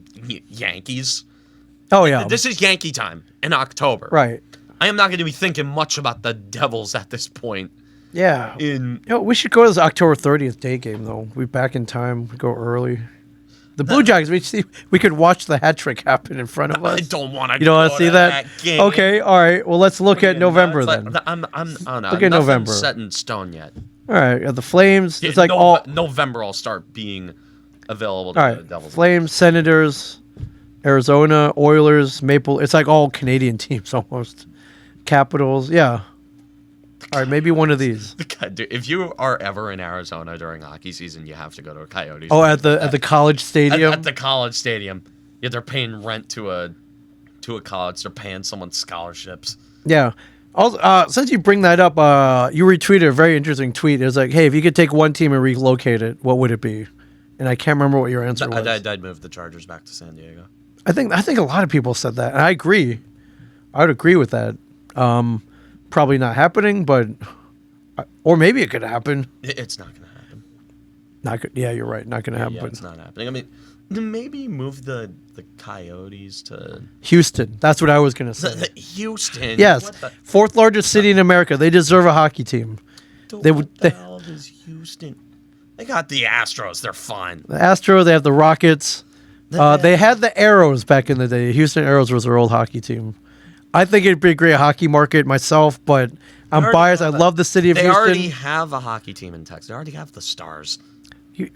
Yankees. Oh yeah, this is Yankee time in October. Right. I am not going to be thinking much about the Devils at this point. Yeah. We should go to this October 30th day game though. We're back in time. We go early. The Blue Jackets. We could watch the hat trick happen in front of us. I don't want to. You don't want to see that? Game. Okay. All right. Well, let's look at November then. Look at November. Set in stone yet. All right. The Flames. It's like all November. I'll start being available to all right. the Devils. Flames, Senators, Arizona, Oilers, Maple. It's like all Canadian teams almost. Capitals. Yeah. All right, maybe one of these. God, dude, if you are ever in Arizona during hockey season, you have to go to a Coyotes. Oh, at the college stadium. At the college stadium, yeah, they're paying rent to a college. They're paying someone scholarships. Yeah. Also, since you bring that up, you retweeted a very interesting tweet. It was like, "Hey, if you could take one team and relocate it, what would it be?" And I can't remember what your answer was. I'd move the Chargers back to San Diego. I think a lot of people said that, and I agree. I would agree with that. Probably not happening, but or maybe it could happen. It's not going to happen. Not good. Yeah, you're right. Not going to happen. Yeah, it's not happening. I mean, maybe move the Coyotes to Houston. That's what I was going to say. Houston. Yes, fourth largest city in America. They deserve a hockey team. What the hell is Houston? They got the Astros. They're fine. The Astros. They have the Rockets. They had the Arrows back in the day. Houston Arrows was their old hockey team. I think it'd be a great hockey market myself, but I'm biased. I love the city of Houston. They already have a hockey team in Texas. They already have the Stars.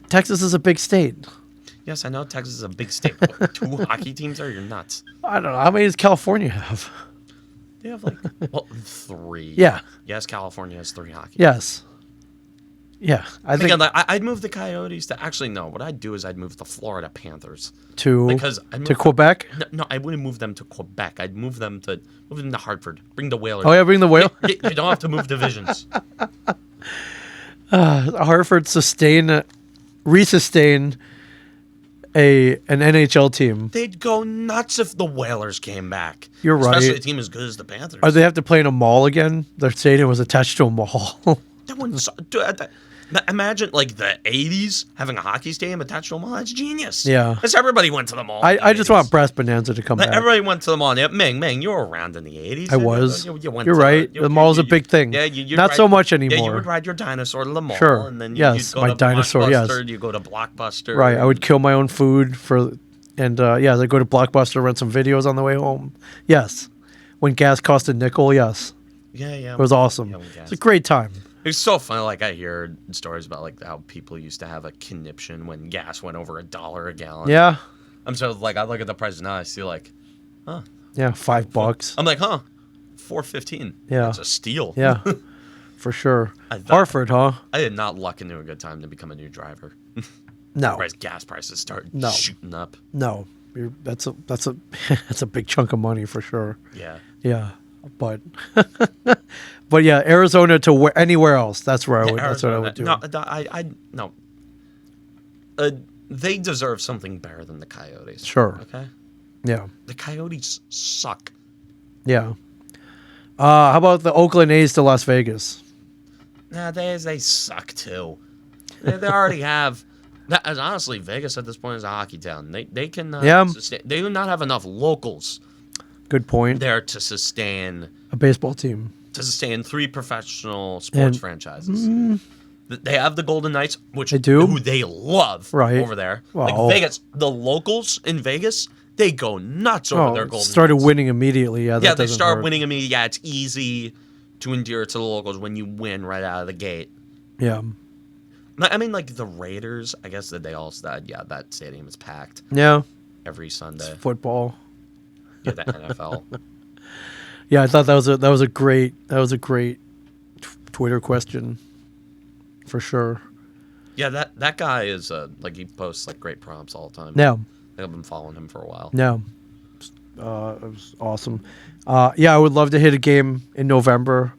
Texas is a big state. Yes, I know Texas is a big state. But 2 hockey teams there? You're nuts. I don't know. How many does California have? They have 3. Yeah. Yes, California has 3 hockey. Yes. Yeah, I think I'd move the Coyotes to. Actually, no. What I'd do is I'd move the Florida Panthers to Quebec. No, I wouldn't move them to Quebec. I'd move them to Hartford. Bring the Whalers. Oh yeah, bring the Whalers. You don't have to move divisions. Hartford resustain an NHL team. They'd go nuts if the Whalers came back. You're right. Especially a team as good as the Panthers. They have to play in a mall again? Their stadium was attached to a mall. That wouldn't. Imagine like the 80s having a hockey stadium attached to a mall. That's genius. Yeah. Because everybody went to the mall. I just want Brass Bonanza to come back. Everybody went to the mall. Yeah, Ming, you were around in the 80s. I was. You're right. The mall's a big thing. Yeah, not so much anymore. Yeah, you would ride your dinosaur to the mall. Sure. And then yes, you'd go my to dinosaur. Blockbuster, Yes. You go to Blockbuster. Right. I would kill my own food and I go to Blockbuster, rent some videos on the way home. Yes. When gas cost a nickel. Yes. Yeah. It was awesome. It's a great time. It's so funny. Like I hear stories about like how people used to have a conniption when gas went over $1 a gallon. Yeah. I'm so like I look at the price now. I see like, huh? Yeah, $5. I'm like, huh? $4.15. Yeah. It's a steal. Yeah, for sure. I thought- Hartford, huh? I did not luck into a good time to become a new driver. No, Gas prices start No. shooting up. no. That's a that's a big chunk of money for sure. Yeah. Yeah, but but yeah, Arizona to anywhere else. That's where I would. That's what I would do. No, no. They deserve something better than the Coyotes. Sure. Okay. Yeah. The Coyotes suck. Yeah. How about the Oakland A's to Las Vegas? Nah, they suck too. They already have. As honestly, Vegas at this point is a hockey town. They can. They do not have enough locals. Good point. There to sustain A baseball team. to sustain 3 professional sports franchises. They have the Golden Knights, which They do? who they love Right. over there. Wow. Like Vegas, the locals in Vegas, they go nuts over their Golden started Knights. winning immediately. Yeah, Yeah, that they doesn't start hurt. winning immediately. Yeah, it's easy to endear to the locals when you win right out of the gate. Yeah. I mean, like the Raiders, I guess that they all said, yeah, that stadium is packed Yeah. every Sunday. Football. Yeah, the NFL. Yeah, I thought that was a great Twitter question, for sure. Yeah, that guy is like he posts like great prompts all the time. Yeah. I've been following him for a while. Yeah. It was awesome. Yeah, I would love to hit a game in November.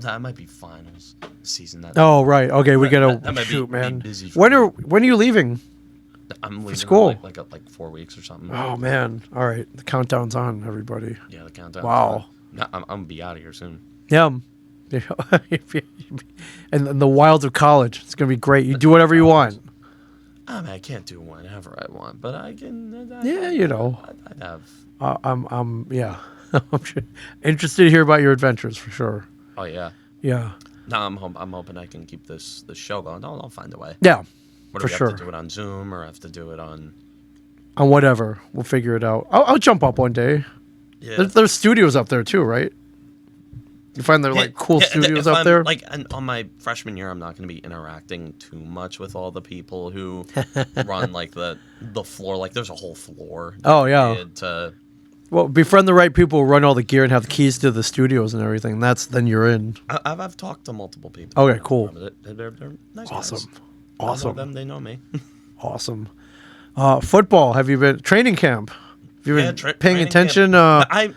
That might be finals season. Oh, right. Okay, we gotta that might shoot, be man. busy for When me. are you leaving? I'm leaving school? in like 4 weeks or something. Oh man. All right, the countdown's on, everybody. Yeah, the countdown. Wow. No, I'm gonna be out of here soon. Yeah. And the wilds of college. It's gonna be great. You do whatever you want. I mean, I can't do whatever I want, but I can. Yeah, you know. I'd have. I'm yeah. I'm interested to hear about your adventures for sure. Oh yeah. Yeah. No, I'm hoping I can keep this show going. I'll find a way. Yeah. What For do we sure. have to do it on Zoom or have to do it on? On whatever, we'll figure it out. I'll jump up one day. Yeah. There's studios up there too, right? You find there like cool studios if up I'm, there. Like on my freshman year, I'm not going to be interacting too much with all the people who run like the floor. Like there's a whole floor. Oh, yeah. dedicated To, Well, befriend the right people who run all the gear and have the keys to the studios and everything. Then you're in. I've talked to multiple people. Okay, cool. They're nice Awesome. guys. Awesome. I know them. They know me. Awesome. Football. Have you been training camp? Have you been paying training attention? camp.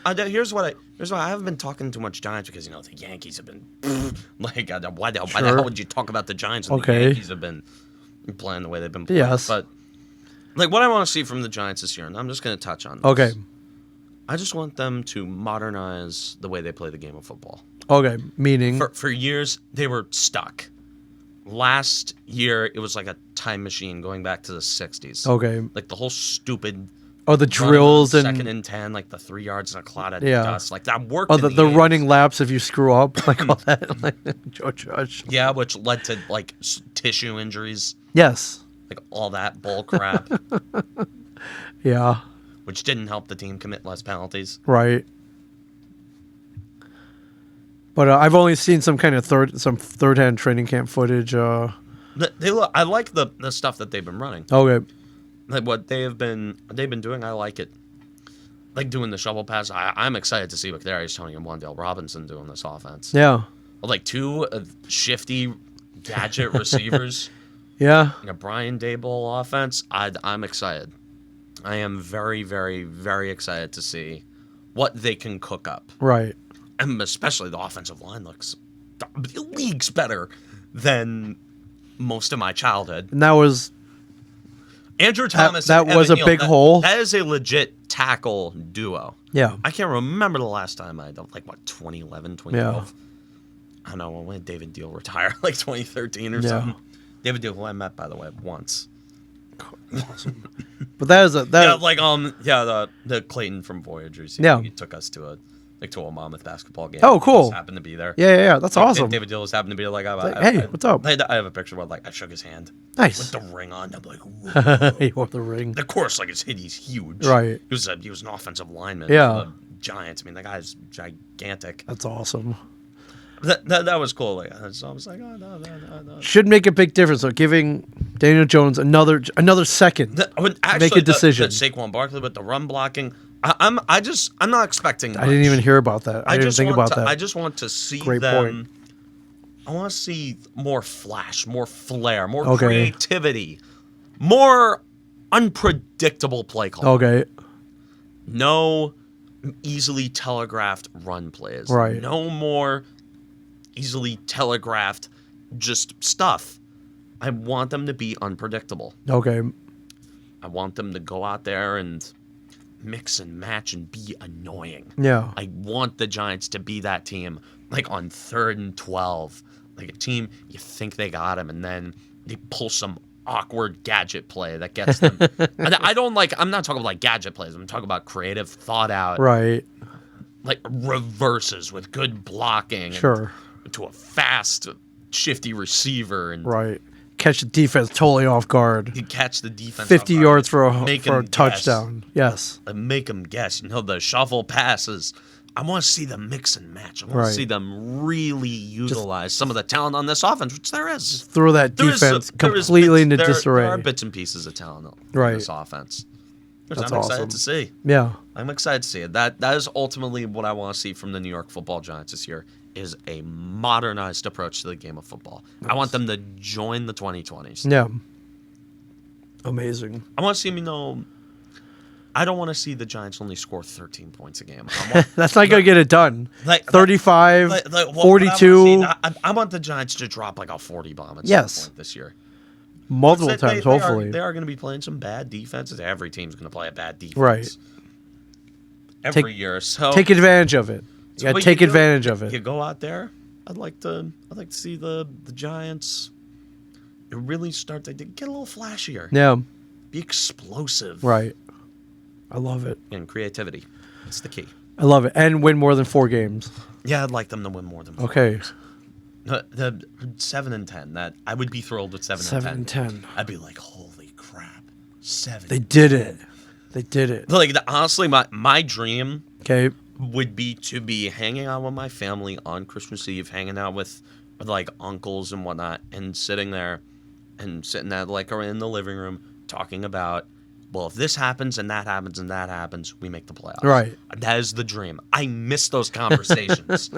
Here's why I haven't been talking too much Giants because the Yankees have been like why the hell would you talk about the Giants when the Yankees have been playing the way they've been playing? Yes. But like what I want to see from the Giants this year, and I'm just going to touch on this. Okay. I just want them to modernize the way they play the game of football. Okay. Meaning. For years they were stuck. Last year it was like a time machine going back to the 60s. Okay. Like the whole stupid. Oh, the drills and 2nd and 10, like the 3 yards in a cloud of Yeah. dust, like that worked. oh, in the 80s. running laps if you screw up, like all that. Like Joe Judge. Yeah, which led to like tissue injuries, Yes. like all that bull crap, Yeah. which didn't help the team commit less penalties. Right. But I've only seen some kind of third-hand training camp footage. I like the stuff that they've been running. Okay. Like what they've been doing, I like it. Like doing the shovel pass. I'm excited to see McNary's Tony and Wandale Robinson doing this offense. Yeah. Like 2 shifty gadget receivers Yeah. in a Brian Daboll offense. I'm excited. I am very, very, very excited to see what they can cook up. Right. And especially the offensive line looks leagues better than most of my childhood. And that was Andrew Thomas. that and was Evan a Neal, big hole. That is a legit tackle duo. Yeah. I can't remember the last time I done, like, what, 2011, 2012? I don't know, when did David Deal retire? Like 2013 or something? David Deal, who I met, by the way, once. Awesome. But that is the Clayton from Voyagers. He took us to a Monmouth basketball game. Oh, cool. He just happened to be there. Yeah. That's awesome. David Deal just happened to be like, hey, what's up? I have a picture where like I shook his hand. Nice. With the ring on. I'm like, whoa. He wore the ring. Of course, like he's huge. Right. He was an offensive lineman. Yeah. For the Giants. I mean, the guy's gigantic. That's awesome. That was cool. Like, so I was like, oh no. Should make a big difference. So giving Daniel Jones another second Actually, make a decision. The Saquon Barkley with the run blocking. I'm not expecting much. I didn't even hear about that. I didn't think about that. I just want to see Great them. point. I want to see more flash, more flair, more creativity, more unpredictable play calling. Okay. No easily telegraphed run plays. Right. No more easily telegraphed just stuff. I want them to be unpredictable. Okay. I want them to go out there and mix and match and be annoying. Yeah. I want the Giants to be that team, like on 3rd and 12. Like a team, you think they got him, and then they pull some awkward gadget play that gets them. I'm not talking about like gadget plays. I'm talking about creative, thought out. Right. Like reverses with good blocking. Sure. To a fast, shifty receiver. And right. Catch the defense totally off guard. You catch the defense 50 yards for a guess. touchdown. Yes. And make them guess. The shuffle passes. I want to see them mix and match. I want to see them really utilize some of the talent on this offense, which there is. Just throw that defense completely into disarray. There are bits and pieces of talent on this offense, which That's I'm excited awesome. to see. Yeah. I'm excited to see it. That is ultimately what I want to see from the New York Football Giants this year, is a modernized approach to the game of football. Nice. I want them to join the 2020s. Yeah. Amazing. I want to see I don't want to see the Giants only score 13 points a game. That's not going to get it done. 35, 42. I want the Giants to drop like a 40 bomb at some point this year. Multiple times, hopefully. They are going to be playing some bad defenses. Every team's going to play a bad defense. Right. Every year. So take advantage of it. You got to take advantage of it. You go out there. I'd like to see the Giants really start to get a little flashier. Yeah. Be explosive. Right. I love it. And creativity. It's the key. I love it. And win more than 4 games. Yeah, I'd like them to win more than 4 Okay. games. The 7 and 10. That I would be thrilled with 7 and 10. I'd be like, holy crap. 7. They did it. They did it. Like honestly, my dream would be to be hanging out with my family on Christmas Eve, hanging out with like uncles and whatnot, and sitting there and sitting there like in the living room talking about, well, if this happens and that happens and that happens, we make the playoffs. Right. That is the dream. I miss those conversations.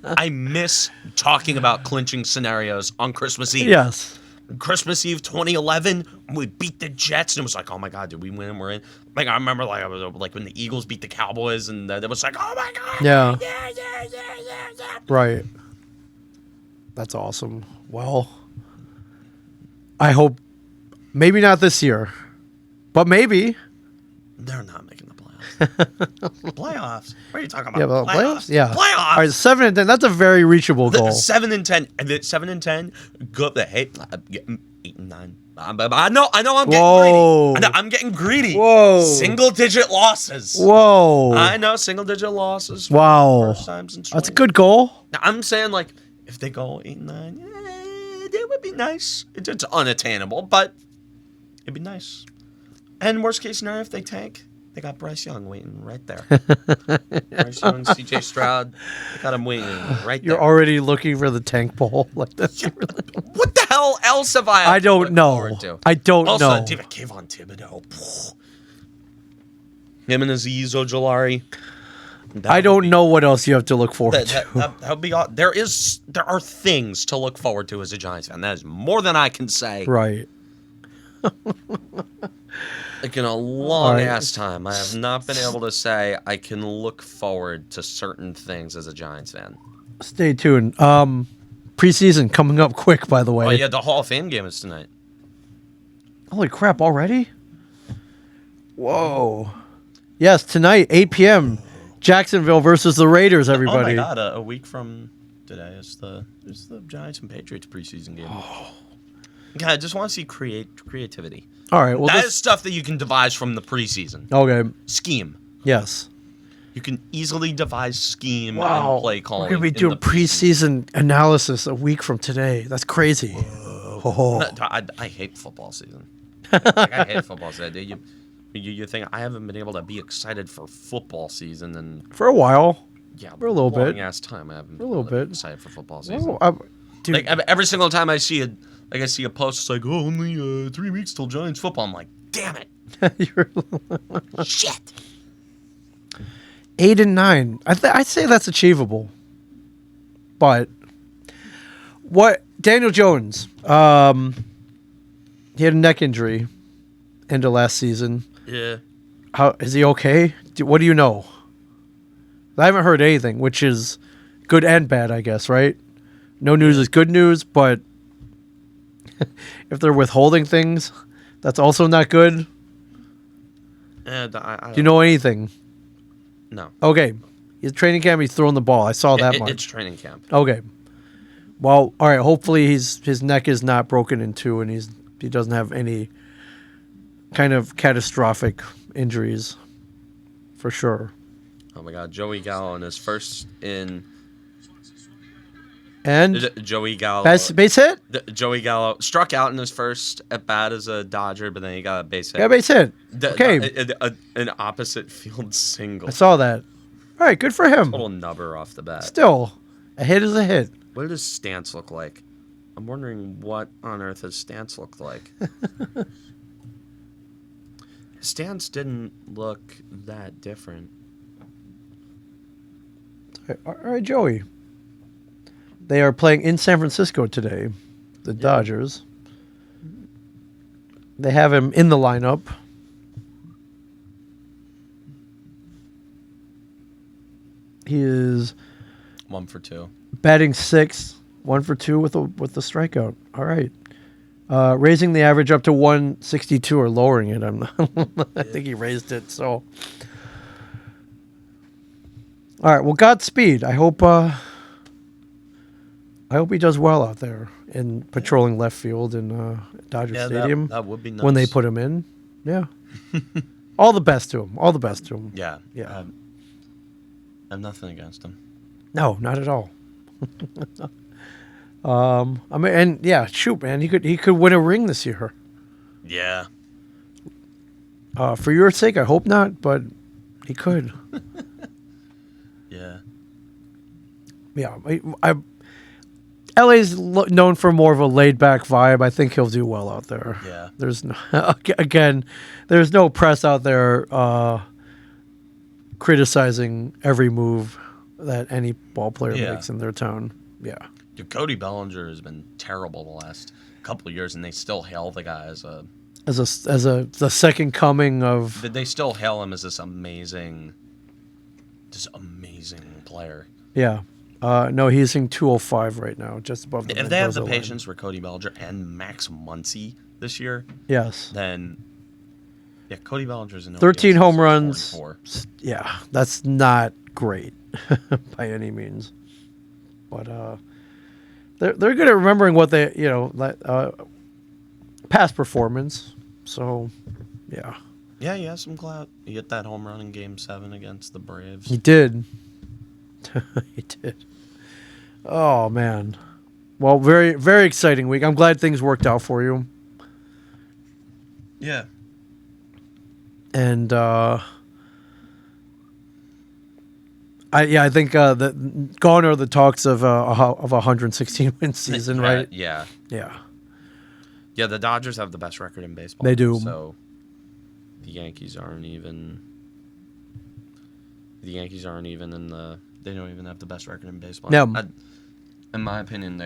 I miss talking about clinching scenarios on Christmas Eve. Yes. Christmas Eve 2011, we beat the Jets, and it was like, oh my God, did we win? We're in. Like, I remember I was like when the Eagles beat the Cowboys, and it was like, oh my God. Yeah. Yeah. Right. That's awesome. Well, I hope maybe not this year. But maybe. They're not making the playoffs. Playoffs? What are you talking about? Yeah, but playoffs? Yeah. Playoffs. All right, 7 and 10. That's a very reachable goal. 7 and 10. 7 and 10. Go. Hey, 8 and 9. I know. I'm getting greedy. I'm getting greedy. Whoa. Single-digit losses. Whoa. I know. Single-digit losses. Wow. First time since that's a good goal. Now, I'm saying like if they go 8 and 9, that would be nice. It's unattainable, but it'd be nice. And worst case scenario, if they tank, they got Bryce Young waiting right there. Bryce Young, C.J. Stroud, they got him waiting right there. You're already looking for the tank bowl. Like that. Yeah, what the hell else have I? I don't know. I don't know. Also, Kayvon Thibodeau. Him and Azeez Ojulari. I don't know what else you have to look forward to. That would be. There are things to look forward to as a Giants fan. That is more than I can say. Right. Like in a long-ass time, I have not been able to say I can look forward to certain things as a Giants fan. Stay tuned. Preseason coming up quick, by the way. Oh, yeah, the Hall of Fame game is tonight. Holy crap, already? Whoa. Yes, tonight, 8 p.m., Jacksonville versus the Raiders, everybody. Oh, my God, a week from today is the Giants and Patriots preseason game. Oh. God, I just want to see creativity. All right. Well, that is stuff that you can devise from the preseason. Okay. Scheme. Yes. You can easily devise scheme and play calling. We're going to be doing preseason analysis a week from today. That's crazy. Oh. I hate football season. I hate football season. You think I haven't been able to be excited for football season for a while. Yeah, for a little bit. Long ass time. I haven't For a little bit. excited for football season. Dude. Like every single time I see a post, it's like, oh, only 3 weeks till Giants football. I'm like, damn it. Shit. 8-9. I'd say that's achievable. But what Daniel Jones, he had a neck injury end of last season. Yeah. How is he okay? What do you know? I haven't heard anything, which is good and bad, I guess, right? No news is good news, but if they're withholding things, that's also not good. Do you know anything? No. Okay. He's training camp, he's throwing the ball. I saw that much. It's training camp. Okay. Well, all right. Hopefully his neck is not broken in two and he doesn't have any kind of catastrophic injuries for sure. Oh my God, Joey Gallo in his first in. And Joey Gallo base hit. Joey Gallo struck out in his first at bat as a Dodger, but then he got a base hit. Yeah, base hit. Okay, an opposite field single. I saw that. All right, good for him. Total nubber off the bat. Still, a hit is a hit. What does his stance look like? I'm wondering what on earth his stance looked like. His stance didn't look that different. All right, Joey. They are playing in San Francisco today, the Dodgers. They have him in the lineup. He is 1 for 2. Batting 6, 1 for 2 with the strikeout. All right. Raising the average up to 162 or lowering it. I think he raised it. So, all right. Well, Godspeed. I hope he does well out there in patrolling left field in Dodger Stadium. That would be nice. When they put him in. Yeah. All the best to him. All the best to him. Yeah. Yeah. I have nothing against him. No, not at all. I mean, and yeah, shoot, man, he could win a ring this year. Yeah. For your sake, I hope not, but he could. Yeah. Yeah, LA's known for more of a laid-back vibe. I think he'll do well out there. Yeah. There's there's no press out there criticizing every move that any ball player makes in their town. Yeah. Dude, Cody Bellinger has been terrible the last couple of years, and they still hail the guy as the second coming of. They still hail him as this amazing player. Yeah. No, he's in 205 right now, just above the. If they have the patience for Cody Bellinger and Max Muncy this year, yes, then Cody Bellinger's in 13 home runs. Yeah, that's not great by any means, but they're good at remembering what they past performance. So, yeah. Yeah, he has some clout. He hit that home run in Game 7 against the Braves. He did. He did. Oh, man. Well, very, very exciting week. I'm glad things worked out for you. Yeah. And I think gone are the talks of a 116-win season, right? Yeah. Yeah. Yeah, the Dodgers have the best record in baseball. They do. So the Yankees aren't even in the. They don't even have the best record in baseball. No. In my opinion,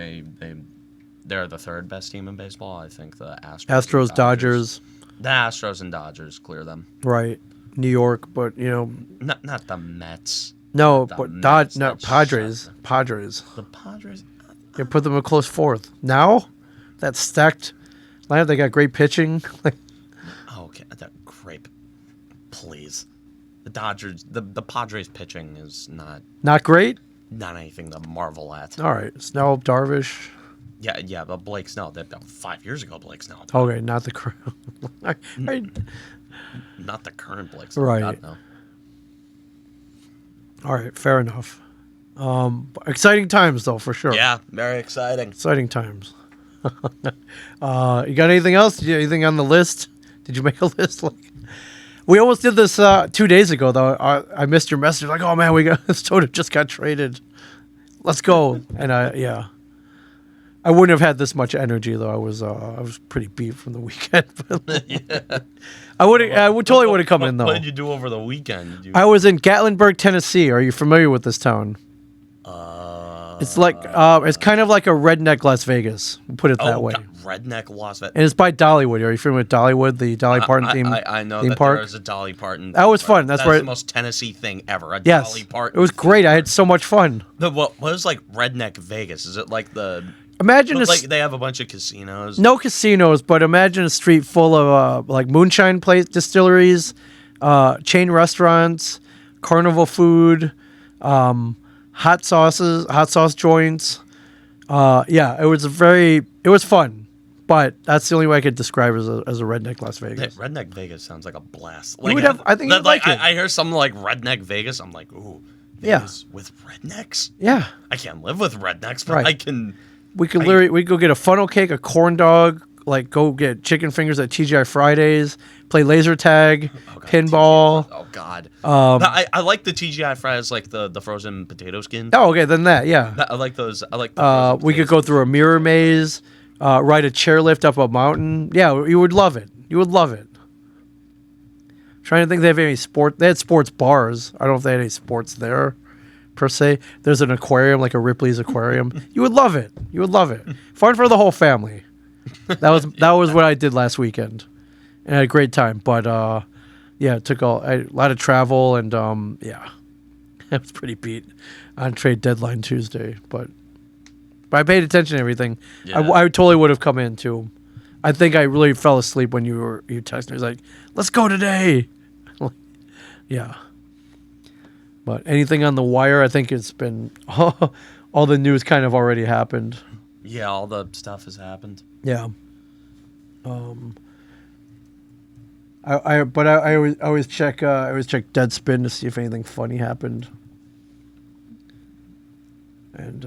they're the third best team in baseball. I think the Astros, Dodgers. The Astros and Dodgers clear them. Right. New York, but not the Mets. No, but Padres. Padres. The Padres. You put them a close fourth. Now, that stacked lineup, they got great pitching. Okay, that great. Please, the Dodgers, the Padres pitching is not great. Not anything to marvel at. All right, Snell, Darvish. Yeah, but Blake Snell. That 5 years ago, Blake Snell. Okay, not the current. Not the current Blake Snell. Right. God, no. All right, fair enough. Exciting times, though, for sure. Yeah, very exciting. Exciting times. You got anything else? Anything on the list? Did you make a list? We almost did this 2 days ago, though. I missed your message. Like, oh man, Soto just got traded. Let's go. And I wouldn't have had this much energy though. I was pretty beat from the weekend. Yeah. I totally would have come in though. What did you do over the weekend? I was in Gatlinburg, Tennessee. Are you familiar with this town? It's like it's kind of like a redneck Las Vegas. We'll put it that way. God, redneck Las Vegas. And it's by Dollywood. Are you familiar with Dollywood, the Dolly Parton theme? I know theme that park? there's a Dolly Parton. That was fun. That's right. The most Tennessee thing ever. Yes, Dolly Parton. it was great. I had so much fun. What is like redneck Vegas? Is it like the? Imagine like they have a bunch of casinos. No casinos, but imagine a street full of like moonshine distilleries, chain restaurants, carnival food, hot sauce joints. Yeah, it was fun, but that's the only way I could describe it as a redneck Las Vegas. Hey, redneck Vegas sounds like a blast. I think you'd like it. I hear something like redneck Vegas. I'm like, ooh, Vegas with rednecks. Yeah, I can't live with rednecks, but right. I can. We could go get a funnel cake, a corn dog, like go get chicken fingers at TGI Fridays, play laser tag, pinball. Oh God. I like the TGI Fridays, like the frozen potato skins. Oh, okay, then that, yeah. I like those. I like. The we could go through a mirror maze, ride a chairlift up a mountain. Yeah, you would love it. You would love it. Trying to think if they have any sport. They had sports bars. I don't know if they had any sports there, per se. There's an aquarium, like a Ripley's aquarium. You would love it. You would love it. Fun for the whole family. That was what I did last weekend, and I had a great time. But yeah, it took a lot of travel, and yeah, I was pretty beat on trade deadline Tuesday. But I paid attention to everything. Yeah. I totally would have come in too. I think I really fell asleep when you texted me. It was like, "Let's go today." Yeah. But anything on the wire, I think it's been all the news kind of already happened. Yeah, all the stuff has happened. Yeah. I always check Deadspin to see if anything funny happened. And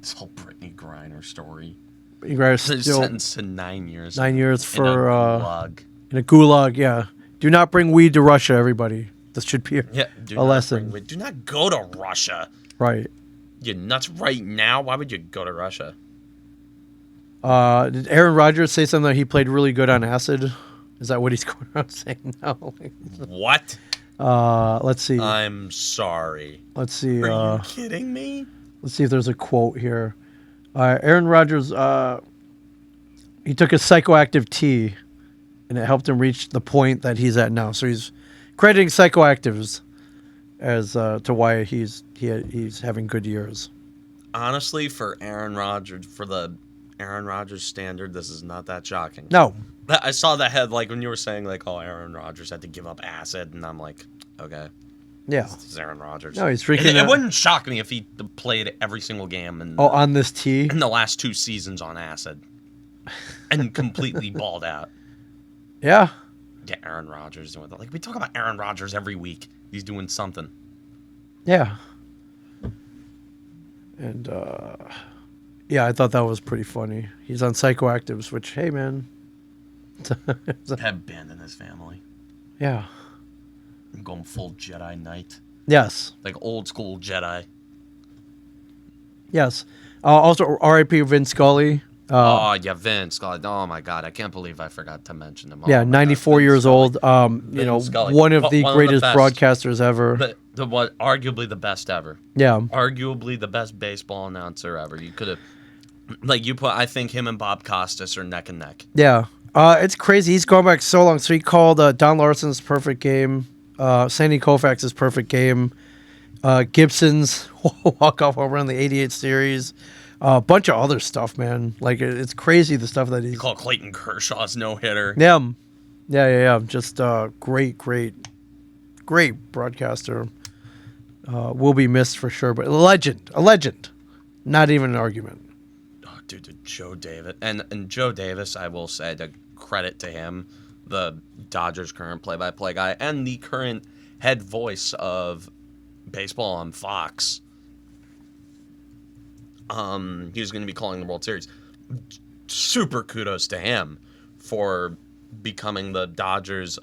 this whole Brittany Griner story. Brittany Griner still sentenced to 9 years. 9 years for in a gulag. In a gulag, yeah. Do not bring weed to Russia, everybody. This should be a lesson. Do not go to Russia. Right. You're nuts right now. Why would you go to Russia? Did Aaron Rodgers say something that he played really good on acid? Is that what he's going around saying now? What? Let's see. I'm sorry. Let's see. Are you kidding me? Let's see if there's a quote here. Aaron Rodgers, he took a psychoactive tea, and it helped him reach the point that he's at now. So he's crediting psychoactives as to why he's having good years. Honestly, for Aaron Rodgers, for the Aaron Rodgers standard, this is not that shocking. No. I saw that head, like, when you were saying, like, oh, Aaron Rodgers had to give up acid, and I'm like, okay. Yeah. This is Aaron Rodgers. No, he's freaking It wouldn't shock me if he played every single game on this tea? In the last 2 seasons on acid. And completely balled out. Yeah. Yeah, Aaron Rodgers doing that. Like, we talk about Aaron Rodgers every week. He's doing something. Yeah. And, yeah, I thought that was pretty funny. He's on psychoactives, which, hey, man. Have been in his family. Yeah. I'm going full Jedi Knight. Yes. Like old school Jedi. Yes. Also, R.I.P. Vince Scully. Oh, yeah, Vince Scully. Oh, my God. I can't believe I forgot to mention him. Yeah, 94 years old. You know, Scully. one of the greatest best broadcasters ever. Arguably the best ever. Yeah. Arguably the best baseball announcer ever. You could have, I think him and Bob Costas are neck and neck. Yeah. It's crazy. He's gone back so long. So he called Don Larson's perfect game, Sandy Koufax's perfect game, Gibson's walk-off home run in the 88 series, a bunch of other stuff, man. Like, it's crazy the stuff that he's... You call Clayton Kershaw's no-hitter. Yeah. Yeah. Just great broadcaster. Will be missed for sure, but a legend. Not even an argument. Oh, dude, Joe Davis. And Joe Davis, I will say, to credit to him, the Dodgers' current play-by-play guy and the current head voice of baseball on Fox. He was going to be calling the World Series. Super kudos to him for becoming the Dodgers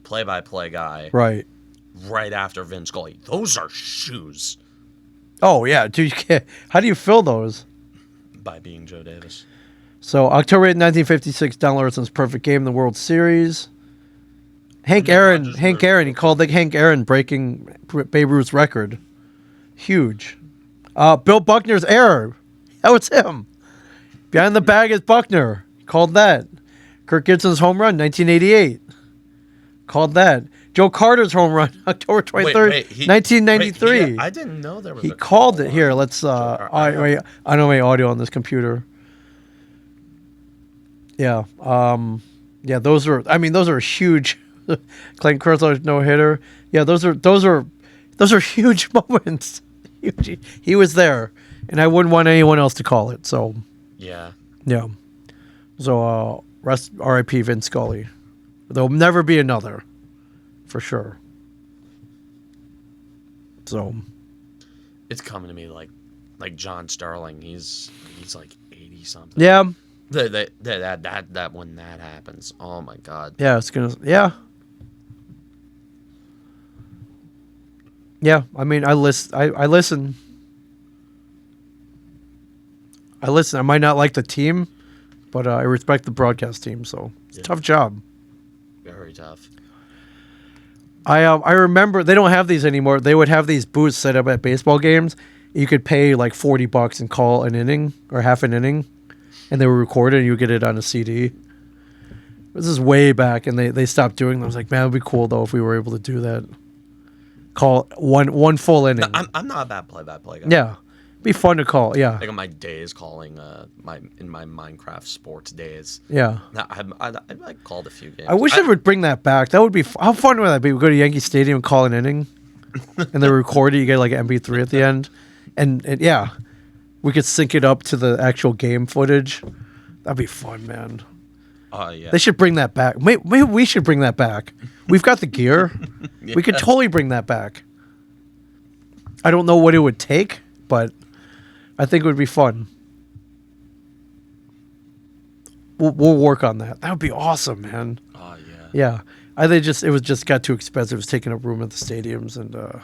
play-by-play guy Right. right after Vin Scully. Those are shoes. Oh, yeah. Dude, how do you fill those? By being Joe Davis. So, October 8, 1956, Don Larson's perfect game in the World Series. Hank Aaron, he called Hank Aaron breaking Babe Ruth's record. Huge. Bill Buckner's error. That was him. Behind the bag is Buckner. He called that. Kirk Gibson's home run, 1988. Called that. Joe Carter's home run, October 23rd, 1993. I didn't know there was He called it. Here, let's... I don't have any audio on this computer. Yeah. Yeah, those are huge. Clayton Kerslow's no-hitter. Yeah, those are huge moments. He was there, and I wouldn't want anyone else to call it. So yeah. So rest R.I.P. Vin Scully. There'll never be another, for sure. So it's coming to me like John Sterling. He's like 80 something. Yeah. That when that happens, oh my God. Yeah, it's gonna. Yeah. Yeah, I mean, I listen. I listen. I might not like the team, but I respect the broadcast team. So it's a tough job. Very tough. I remember they don't have these anymore. They would have these booths set up at baseball games. You could pay like $40 and call an inning or half an inning, and they would record it. And you would get it on a CD. This is way back, and they stopped doing them. I was like, man, it'd be cool though if we were able to do that. Call one full inning. No, I'm not a bad play-by-play guy. Yeah, be fun to call. Yeah, like on my days calling my Minecraft sports days. Yeah, I called a few games. I wish they would bring that back. That would be how fun would that be? We go to Yankee Stadium and call an inning, and they record it. You get like an MP3 at the end, and yeah, we could sync it up to the actual game footage. That'd be fun, man. Yeah. They should bring that back. Maybe we should bring that back. We've got the gear. Yeah. We could totally bring that back. I don't know what it would take, but I think it would be fun. We'll work on that. That would be awesome, man. Oh yeah. Yeah. It was just got too expensive. It was taking up room at the stadiums, and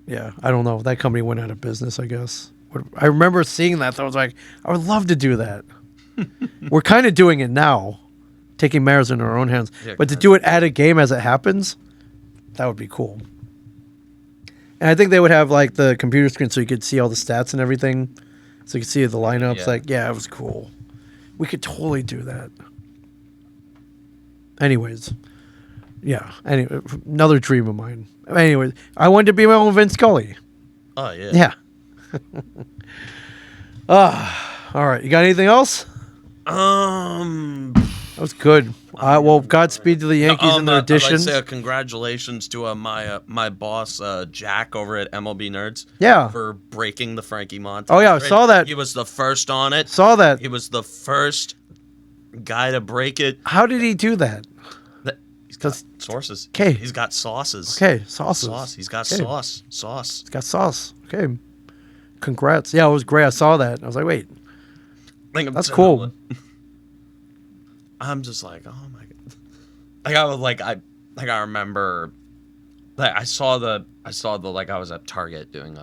yeah, I don't know. That company went out of business, I guess. I remember seeing that. So I was like, I would love to do that. We're kind of doing it now, taking matters in our own hands. Yeah, but to do it at a game as it happens, that would be cool. And I think they would have like the computer screen so you could see all the stats and everything, so you could see the lineups. Yeah. Like, yeah, it was cool. We could totally do that. Anyways, yeah. Anyway, another dream of mine. Anyways, I wanted to be my own Vince Scully. Oh yeah. Yeah. All right. You got anything else? That was good. Well, Godspeed to the Yankees and their additions. I'd like to say congratulations to my boss Jack over at MLB Nerds. Yeah. For breaking the Frankie Montas. Oh yeah, I saw that. He was the first on it. Saw that. He was the first guy to break it. How did he do that? He's got sources. Okay. He's got sauces. Okay, sauces. Sauce. He's got sauce. Sauce. He's got sauce. Okay. Congrats. Yeah, it was great. I saw that. I was like, wait. That's cool. I'm just like, oh my god. I remember, like I saw the like I was at Target doing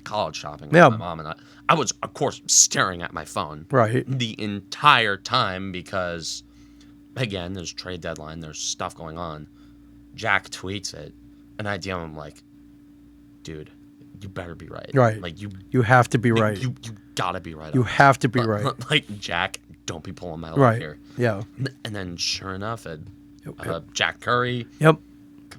college shopping with my mom, and I was of course staring at my phone the entire time because, again, there's trade deadline, there's stuff going on. Jack tweets it, and I DM him like, dude, you better be right. Right. Like you have to be right. You gotta be right. You have to be right. Like, Jack, don't be pulling my leg here. Yeah. And then sure enough, Jack Curry. Yep.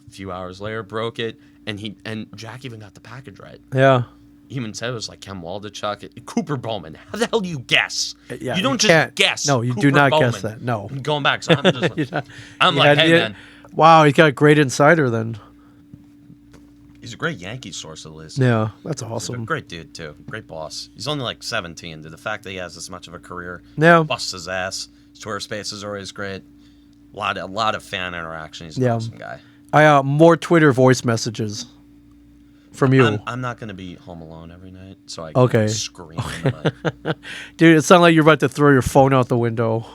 A few hours later, broke it, and Jack even got the package right. Yeah. He even said it was like Ken Waldichuk, Cooper Bowman. How the hell do you guess? Yeah, you don't just guess. No, you Cooper do not Bowman. Guess that. No. Going back, so I'm just like, hey man. Wow, he's got a great insider then. He's a great Yankee source, at least. Yeah, that's awesome. He's a great dude, too. Great boss. He's only like 17. The fact that he has this much of a career busts his ass. His Twitter spaces are always great. A lot of fan interaction. He's an awesome guy. More Twitter voice messages from you. I'm not going to be home alone every night, so I can scream. Dude, it sounds like you're about to throw your phone out the window.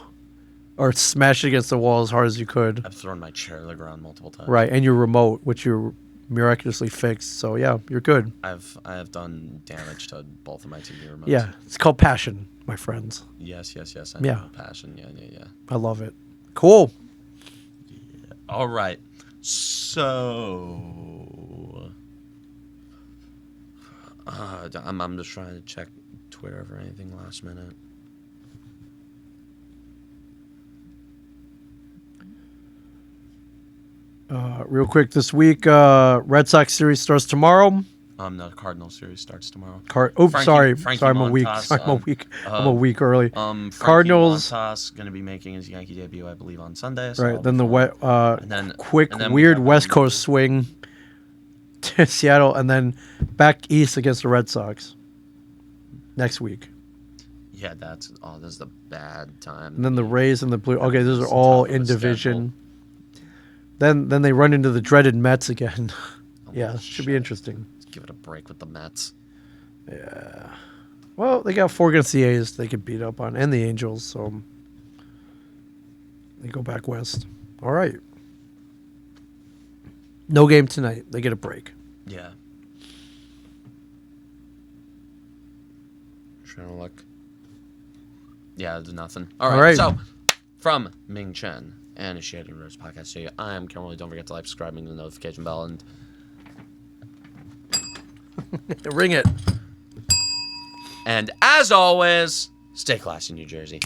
or smash it against the wall as hard as you could. I've thrown my chair to the ground multiple times. Right, and your remote, which you miraculously fixed. So yeah, you're good. I have done damage to both of my TV remotes. Yeah, it's called passion, my friends. Yes. I Yeah. know. Passion. Yeah. I love it. Cool. Yeah. All right. So, I'm just trying to check Twitter for anything last minute. Real quick this week, Red Sox series starts tomorrow. The Cardinal series starts tomorrow. Sorry, Frankie I'm a week. Montas, I'm a week early. Frankie Cardinals Montas going to be making his Yankee debut, I believe, on Sunday. So right. Then quick and then weird West Coast swing to Seattle, and then back east against the Red Sox next week. Yeah, this is the bad time. And then the Rays and the Blue. Okay, those are all in division. Then they run into the dreaded Mets again. Yeah, should be interesting. Let's give it a break with the Mets. Yeah. Well, they got 4 against the A's they could beat up on, and the Angels, so they go back west. All right. No game tonight. They get a break. Yeah. Trying to look. Yeah, there's nothing. All right. So, from Ming Chen and a Shade of Rose podcast studio, I am Cameron. Don't forget to like, subscribe, and the notification bell, and ring it. And as always, stay classy, New Jersey.